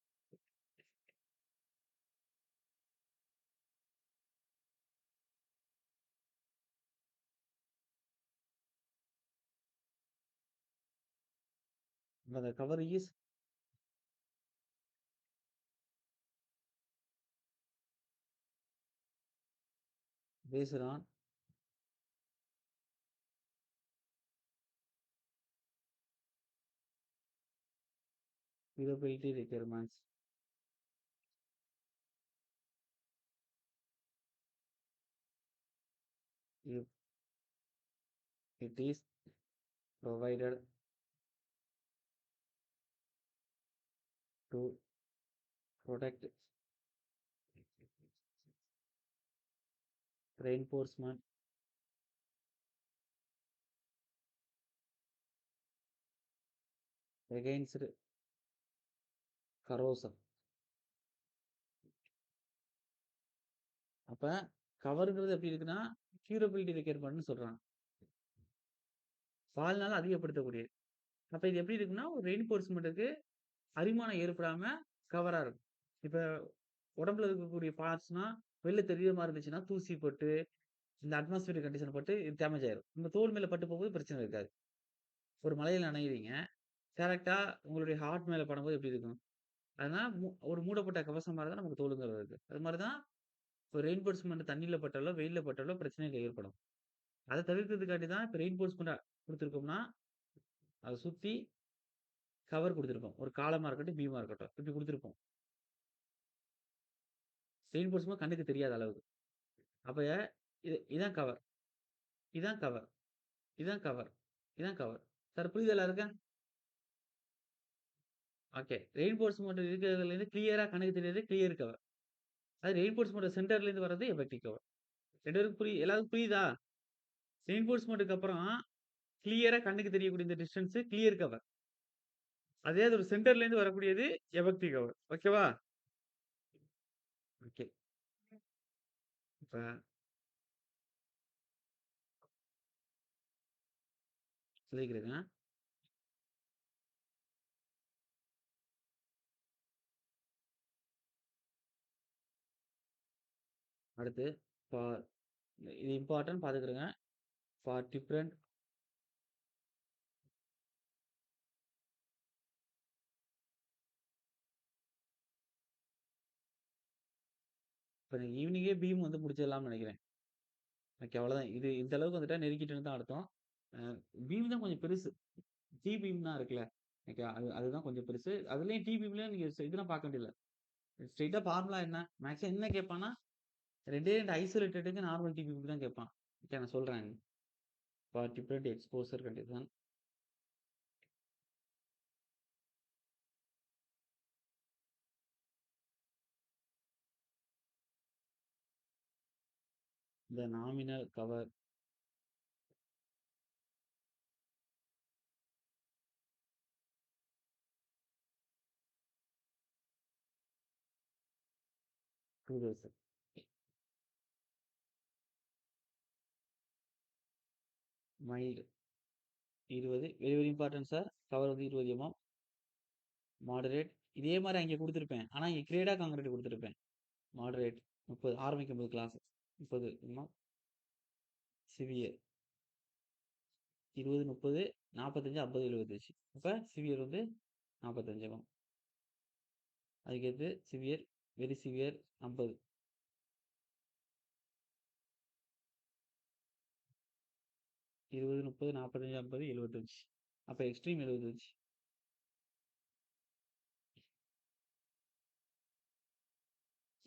அந்த cover is based on durability requirements. If it is provided to protect reinforcement against corrosion. அப்ப கவர்ங்கிறது எப்படி இருக்குன்னா, டியூரபிலிட்டி ரிக்வயர்மென்ட்ன்னு சொல்றாங்க. வாழ்நாள அதிகப்படுத்தக்கூடியது. அப்ப இது எப்படி இருக்குன்னா, ஒரு ரெயின்போர்ஸ்மென்ட்க்கு அரிமானம் ஏற்படாம கவரா இருக்கும். இப்ப உடம்புல இருக்கக்கூடிய பார்ட்ஸ்னா, வெளில தெரியிற மாரி இருந்துச்சுன்னா, தூசி பட்டு, இந்த அட்மாஸ்பியரிக் கண்டிஷன் பட்டு இது டேமேஜ் ஆயிரும். நம்ம தோல் மேல பட்டு போகும்போது பிரச்சனை இருக்காது. ஒரு மழையில நனையிறீங்க. டைரக்ட்டா உங்களுடைய ஹார்ட் மேல படும்போது எப்படி இருக்கும்? அதனால ஒரு மூடப்பட்ட கவசம் மாரி தான் நமக்கு தோலுங்கிறது இருக்கு. அது மாரி தான் ஒரு ரெயின்போர்ஸ்மென்ட் தண்ணீல பட்டாலோ, வெயில்ல பட்டாலோ பிரச்சனைகள் ஏற்படும். அத தவிர்க்கிறதுக்காண்டி தான் இப்ப ரெயின்போர்ஸ்மென்ட் குடுத்துருக்கோம்னா, அத சுத்தி கவர் குடுத்துருப்போம். ஒரு காலமா இருக்கட்டும், பீமா இருக்கட்டும். இப்படி குடுத்துருப்போம். ரெயின்போர்ஸ்மென்ட் கண்ணுக்கு தெரியாத அளவுக்கு. அப்ப இதான் கவர். இதான் கவர். இதான் கவர். இதான் கவர். சார் புரியுதா எல்லாருக்கும்? ஓகே. ரெயின்போர்ஸ்மென்ட் இருக்கிறதுலேருந்து கிளியரா கண்ணுக்கு தெரியிறது கிளியர் கவர். அது ரெயின்போர்ஸ்மென்ட் சென்டர்லேருந்து வர்றது எஃபெக்டிவ் கவர். 2 பேருக்கும் எல்லாருக்கும் புரியுதா? ரெயின்போர்ஸ்மென்ட்க்கு அப்புறம் கிளியரா கண்ணுக்கு தெரியக்கூடிய இந்த டிஸ்டன்ஸ் கிளியர் கவர். அதே அது ஒரு சென்டர்லேருந்து வரக்கூடியது எஃபெக்டிவ் கவர். ஓகேவா? ஓகே. இப்ப சொல்லிக்கிறேங்க. அடுத்து ஃபார் இது இம்பார்ட்டன்ட் பார்த்துக்கிடுங்க. ஃபார் டிஃபரெண்ட் இப்ப நீங்க ஈவினிங்கே பீம் வந்து முடிச்சிடலாம்னு நினைக்கிறேன். ஓகே அவ்வளோதான். இது இந்த அளவுக்கு வந்துட்டா நெருங்கிட்டேன்னு தான் அர்த்தம். அ பீம் தான் கொஞ்சம் பெருசு. டி பீம்லாம் இருக்குல்ல. ஓகே அதுதான் கொஞ்சம் பெருசு. அதுலயும் டி பீம்லயும் நீங்க இதெல்லாம் பார்க்க வேண்டியதில்ல. ஸ்ட்ரெயிட்டா ஃபார்முலா என்ன? மேக்ஸிமம் என்ன கேட்பான்னா 2டே 2 ஐசோலேட்டடுக்கு நார்மல் டி பீம்க்கு தான் கேட்பான். ஓகே நான் சொல்றேன். For different exposure condition. The nominal cover to this mild 20 very very important sir. Cover வந்து 20 எம்எம். மாடரேட் இதே மாரி அங்கே குடுத்திருப்பேன். ஆனா இங்க கிரேடா கான்கிரீட் குடுத்திருப்பேன். மாடரேட் 30 ஆரம்பிக்கும்போது கிளாஸ் 30 எம்எம். சிவியர் 20, 30, 45, 50, 75. அப்ப சிவியர் வந்து 45 எம்எம். அதுக்கடுத்து சிவியர், வெரி சிவியர் 50. 20, 30, 45, 50, 75. அப்ப எக்ஸ்ட்ரீம் 75.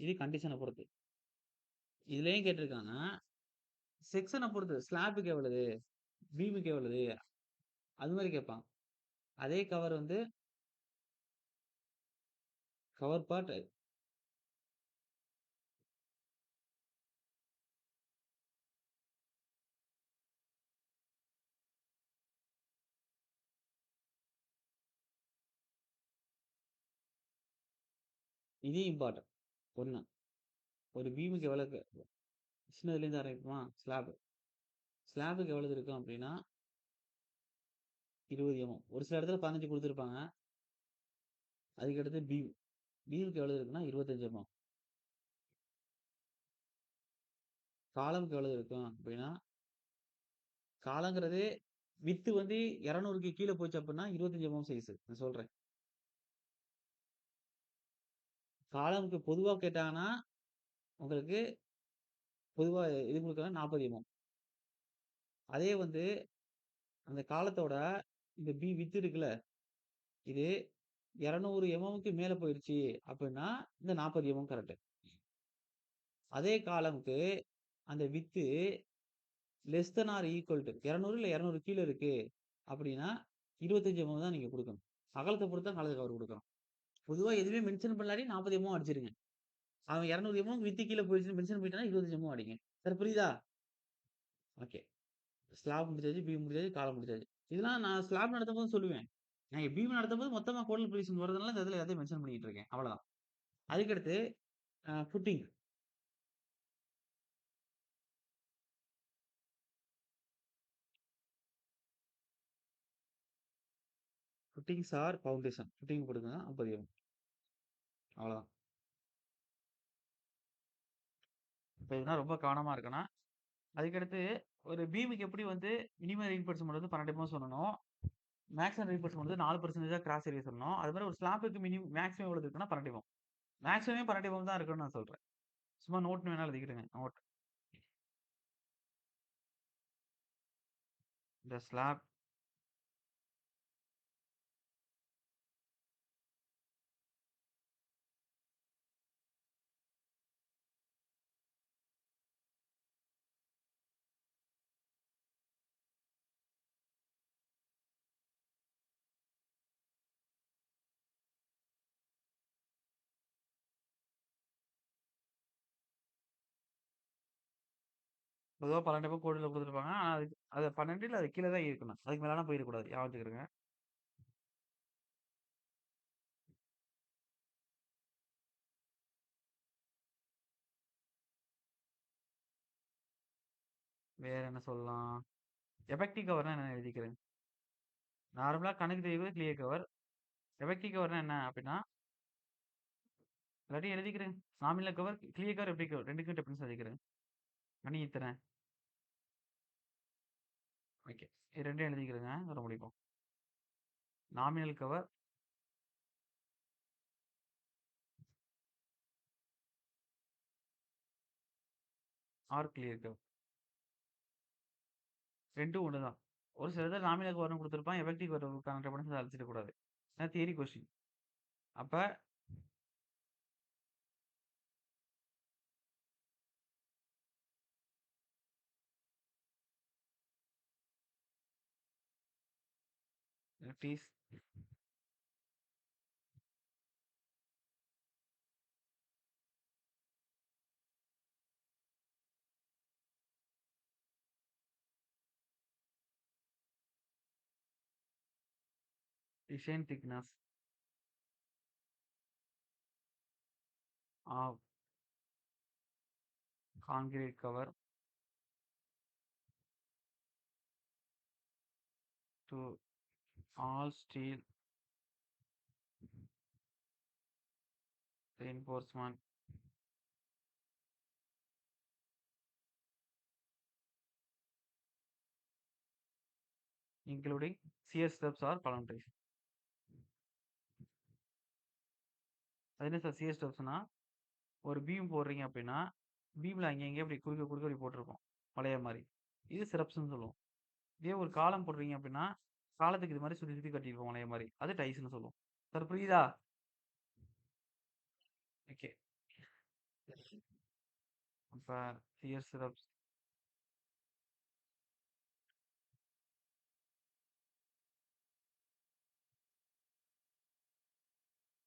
இது கண்டிஷன பொறுத்து. இதுலயும் கேட்டிருக்காங்க. செக்ஷன பொறுத்து. ஸ்லாப்க்கு எவ்வளவு? பீமுக்கு எவ்வளவு? அது மாரி கேட்பான். அதே கவர் வந்து கவர் பார்ட் இது இம்பார்ட்டன்ட். 1 ஒரு பீமுக்கு எவ்வளவு சின்னதுலேருந்து ஆரம்பிப்போமா? ஸ்லாப். ஸ்லாப்க்கு எவ்வளவு இருக்கும் அப்படின்னா 20 எம்எம். ஒரு சில இடத்துல 15 குடுத்திருப்பாங்க. அதுக்கடுத்து பீம். பீமுக்கு எவ்வளவு இருக்குன்னா 25 எம்எம். காலம்க்கு எவ்வளவு இருக்கும் அப்படின்னா, காலங்கிறது வித்து வந்து 200க்கு கீழ போச்சு அப்படின்னா 25 எம்எம் சைஸ். நான் சொல்றேன். காலம்க்கு பொதுவா கேட்டாங்கன்னா, உங்களுக்கு பொதுவா இது குடுக்குறாங்க 40 எம்எம். அதே வந்து அந்த காலத்தோட இந்த வித் இருக்குல்ல, இது 200 எம்எம்க்கு மேல போயிருச்சு அப்படின்னா, இந்த 40 எம்எம் கரெக்ட். அதே காலம்க்கு அந்த width less than or equal to 200 இல்ல 200 கீழ இருக்கு அப்படின்னா, 25 எம்எம் தான் நீங்க குடுக்கணும். அகலத்த பொறுத்து தான் காலத்துக்கு கவர் குடுக்கணும். பொதுவா எதுவுமே மென்ஷன் பண்ணலாட்டி 40 எம்எம் அடிச்சிருங்க. அவன் 200 எம்எம் வித்து கீழ போயிருச்சுன்னு மென்ஷன் பண்ணிட்டான்னா 25 எம்எம் அடிங்க. சார் புரியுதா? ஓகே. ஸ்லாப் முடிச்சாச்சு, பீம் முடிச்சாச்சு, காலம் முடிச்சாச்சு. இதெல்லாம் நான் ஸ்லாப் நடத்தும்போது சொல்லுவேன். நான் பீம் நடத்தும்போது மொத்தமா கோடல் ப்ரொவிஷன் வரதுனால இந்த இடத்துல எல்லாத்தையும் மென்ஷன் பண்ணிட்டு இருக்கேன். அவ்வளவுதான். அதுக்கடுத்து footing. Footings or foundation. Footing போடுங்க 50 எம். அவ்வளவுதான். இப்ப இதெல்லாம் ரொம்ப கவனமா இருக்கணும். அதுக்கடுத்து ஒரு பீமுக்கு எப்படி வந்து மினிமம் ரெயின்போர்ஸ்மென்ட் வந்து 12 எம்எம் சொல்லணும். மேக்ஸிமம் ரெயின்போர்ஸ்மென்ட் வந்து 4% கிராஸ் ஏரியா சொல்லணும். அது மாதிரி ஒரு ஸ்லாப்புக்கு மேக்ஸிமம் எவ்வளவு இருக்குன்னா 12 எம்எம். மேக்ஸிமமே 12 எம்எம் தான் இருக்குன்னு நான் சொல்றேன். சும்மா நோட்னு வேணா எழுதிக்கிடுங்க. நோட். இந்த ஸ்லாப் பொதுவா 12 எம்எம் கோடுல குடுத்துருப்பாங்க. ஆனா அது 12 இல்ல அதுக்கு கீழ தான் இருக்கணும். அதுக்கு மேலலாம் போயிறக்கூடாது. ஞாபகம் வச்சுக்கிடுங்க. வேற என்ன சொல்லலாம்? எபக்டிவ் கவர்னா என்னன்னு எழுதிக்கிறேன். நார்மலா கணக்கு தெரிவது கிளியர் கவர். எபக்டிவ் கவர்னா என்ன அப்படின்னா, இல்லாட்டி எழுதிக்கிறேன். Nominal cover, clear cover, effective cover 2க்கும் டிஃபரன்ஸ் எழுதிக்கிறேன். அணி எத்தனை? ஓகே. இது 2ம் எழுதிக்கிறேங்க. இதோட முடிப்போம். Nominal cover or clear cover. 2ம் ஒண்ணு தான். ஒரு சில இதில நாமினல் கவர்ன்னு குடுத்திருப்பான். எஃபெக்டிவ் கவர்க்கான டிஃபரன்ஸ அழிச்சிடக்கூடாது. ஏன்னா தியரி கொஸ்டின். அப்ப it is design thickness of concrete cover to all steel reinforcement including shear steps or column ties. அது என்ன சார் சியர் ஸ்டெப்ஸ்னா, ஒரு பீம் போடுறீங்க அப்படின்னா, பீம்ல அங்க இங்க இப்படி குறுக்க குறுக்க இப்படி போட்டிருப்போம். வளையம் மாரி. இது ஸ்டெப்ஸ்ன்னு சொல்லுவோம். இதே ஒரு காலம் போடுறீங்க அப்படின்னா, காலத்துக்கு இது மாரி சுத்தி சுத்தி கட்டியிருப்போம் வளையம் மாரி. அது டைஸ்ன்னு சொல்லுவோம். சார் புரியுதா? ஓகே. அப்ப shear stirrups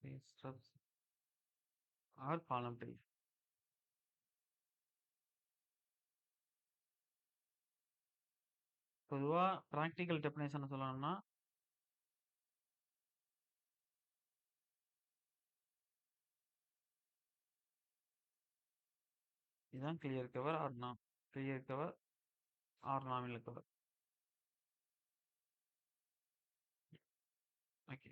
shear stirrups or column ties. பொதுவா பிராக்டிகல் டெஃபினேஷன சொல்லணும்னா, இதுதான் clear cover or clear cover or nominal cover. Okay.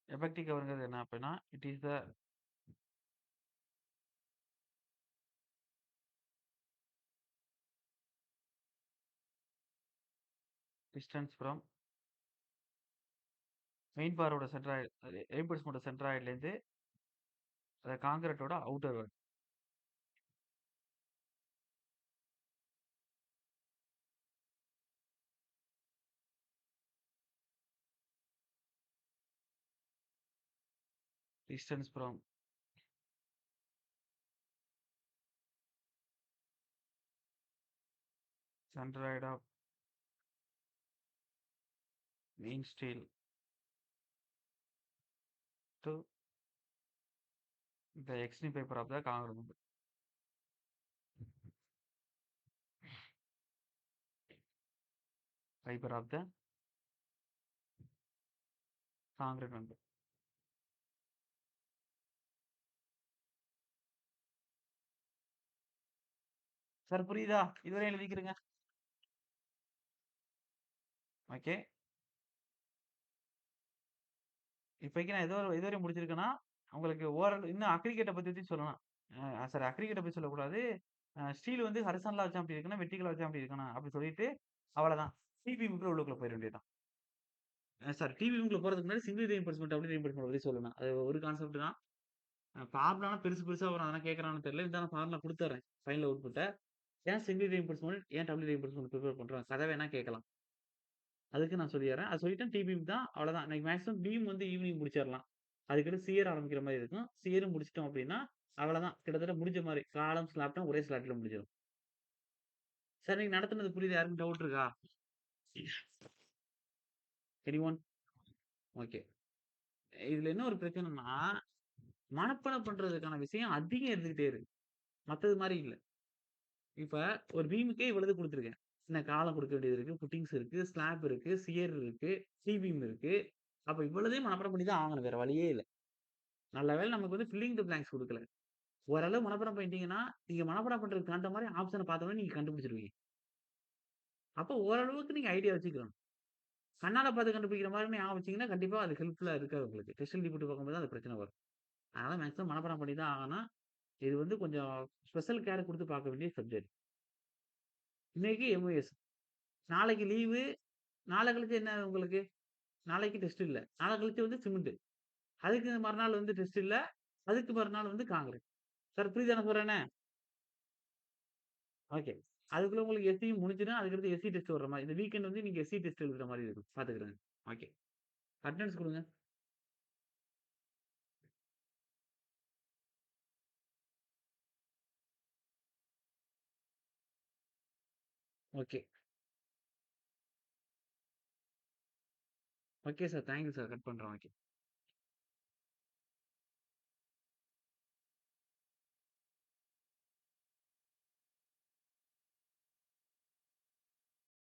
Effective கவர்ங்கிறது என்ன அப்படின்னா, it is the distance from main பாரோட சென்ட்ராய்டு ரீஇன்போர்ஸ்மென்ட் சென்ட்ராய்டுலேருந்து கான்கிரீட்டோட outer word. Distance from centroid of main steel to the extreme fiber of the congruent fiber of the concrete member. Sir புரியுதா? இதுவரை எழுதிக்கிறேங்க. Okay. இப்போதைக்கு நான் இதுவரை முடிச்சிருக்கேன்னா, உங்களுக்கு ஓரல் இன்னும் அக்ரிகேட்ட பத்தி சொல்லலாம். சாரி அக்ரிகேட்ட பத்தி சொல்லக்கூடாது. ஸ்டீல் வந்து ஹரிசாண்டலா வச்சா அப்படி இருக்கணும், வெர்டிகலா வச்சா அப்படி இருக்கணும். அப்படி சொல்லிட்டு அவ்வளதான். டிபிஎம்க்குள்ள உள்ளுக்குள்ள போயிற வேண்டியது தான். சாரி டிபிஎம்க்குள்ள போறதுக்கு முன்னாடி சிங்கிள் ரீஇன்போர்ஸ்மென்ட் டபுள் ரீஇன்போர்ஸ்மென்ட் பத்தி சொல்லணும். அது ஒரு கான்செப்ட் தான். ஃபார்முலானா பெருசு பெருசா வரும். அதெல்லாம் கேட்கறான்னு தெரியல. இருந்தாலும் ஃபார்முலா குடுத்துர்றேன். ஃபைனல் அவுட்புட்ட. ஏன் சிங்கிள் ரீஇன்போர்ஸ்மென்ட், ஏன் டபுள் ரீஇன்போர்ஸ்மென்ட் ப்ரிஃபர் பண்றோம்? கதை வேணா கேட்கலாம். அதுக்கு நான் சொல்லிர்றேன். அது சொல்லிட்டேன் டிபிஎம் தான். அவ்வளோதான். இன்னைக்கு மேக்ஸிமம் பீம் வந்து ஈவினிங் முடிச்சிரலாம். அதுக்கடுத்து சியர் ஆரம்பிக்கிற மாரி இருக்கும். சியரும் முடிச்சுட்டோம் அப்டின்னா, அவ்வளதான். கிட்டத்தட்ட முடிஞ்ச மாரி. காலம் ஸ்லாப்னா ஒரே ஸ்லாட்ல முடிஞ்சிரும். சார் நீங்க நடத்துனது புரியுதா? யாருக்கும் டவுட் இருக்கா? எனிஒன்? ஓகே. இதுல என்ன ஒரு பிரச்சனைன்னா, மனப்பாடம் பண்றதுக்கான விஷயம் அதிகம் இருந்துகிட்டே இருக்கு. மத்தது மாரி இல்ல. இப்ப ஒரு பீமுக்கே இவ்வளவு குடுத்துருக்கேன். என்ன காலம் குடுக்க வேண்டியது இருக்கு, புட்டிங்ஸ் இருக்கு, ஸ்லாப் இருக்கு, சியர் இருக்கு, சி பீம் இருக்கு. அப்ப இவ்வளதையும் மனப்பாடம் பண்ணி தான் ஆகணும். வேற வழியே இல்ல. நல்ல வேளை நமக்கு வந்து ஃபில்லிங் த பிளாங்க்ஸ் குடுக்கல. ஓரளவு மனப்பாடம் பண்ணிட்டீங்கன்னா, நீங்க மனப்பாடம் பண்றதுக்கு தகுந்த மாரி ஆப்ஷன பார்த்தோனே நீங்க கண்டுபிடிச்சுருவீங்க. அப்ப ஓரளவுக்கு நீங்க ஐடியா வச்சுக்கணும். கண்ணால பார்த்து கண்டுபிடிக்கிற மாரி ஞாபகம் வச்சீங்கன்னா, கண்டிப்பா அது ஹெல்ப்ஃபுல்லா இருக்காது உங்களுக்கு. டெஸ்ட் எழுதி போட்டு பார்க்கும்போது தான் அது பிரச்சனை வரும். அதனால மேக்ஸிமம் மனப்பாடம் பண்ணி தான் ஆகணும். இது வந்து கொஞ்சம் ஸ்பெஷல் கேர் குடுத்து பார்க்க வேண்டிய சப்ஜெக்ட். இன்னைக்கு எம்.ஓ.எஸ். நாளைக்கு லீவு. நாளை கழிச்சு என்ன உங்களுக்கு? நாளைக்கு டெஸ்ட் இல்ல. நாளை கழிச்சு வந்து சிமெண்ட். அதுக்கு மறுநாள் வந்து டெஸ்ட் இல்ல. அதுக்கு மறுநாள் வந்து கான்கிரீட். சார் புரியுதா நான் சொல்றேன்னு? ஓகே. அதுக்குள்ள உங்களுக்கு எஸ்இயும் முடிஞ்சிடும். அதுக்கடுத்து எஸ்இ டெஸ்ட் வர்ற மாரி. இந்த வீக்கெண்ட் வந்து நீங்க எஸ்இ டெஸ்ட் எழுதுற மாரி இருக்கும். பார்த்துக்கிறங்க. ஓகே. அட்டெண்டன்ஸ் குடுங்க. Okay. Okay sir. Thank you sir. Cut பண்றேன். ஓகே.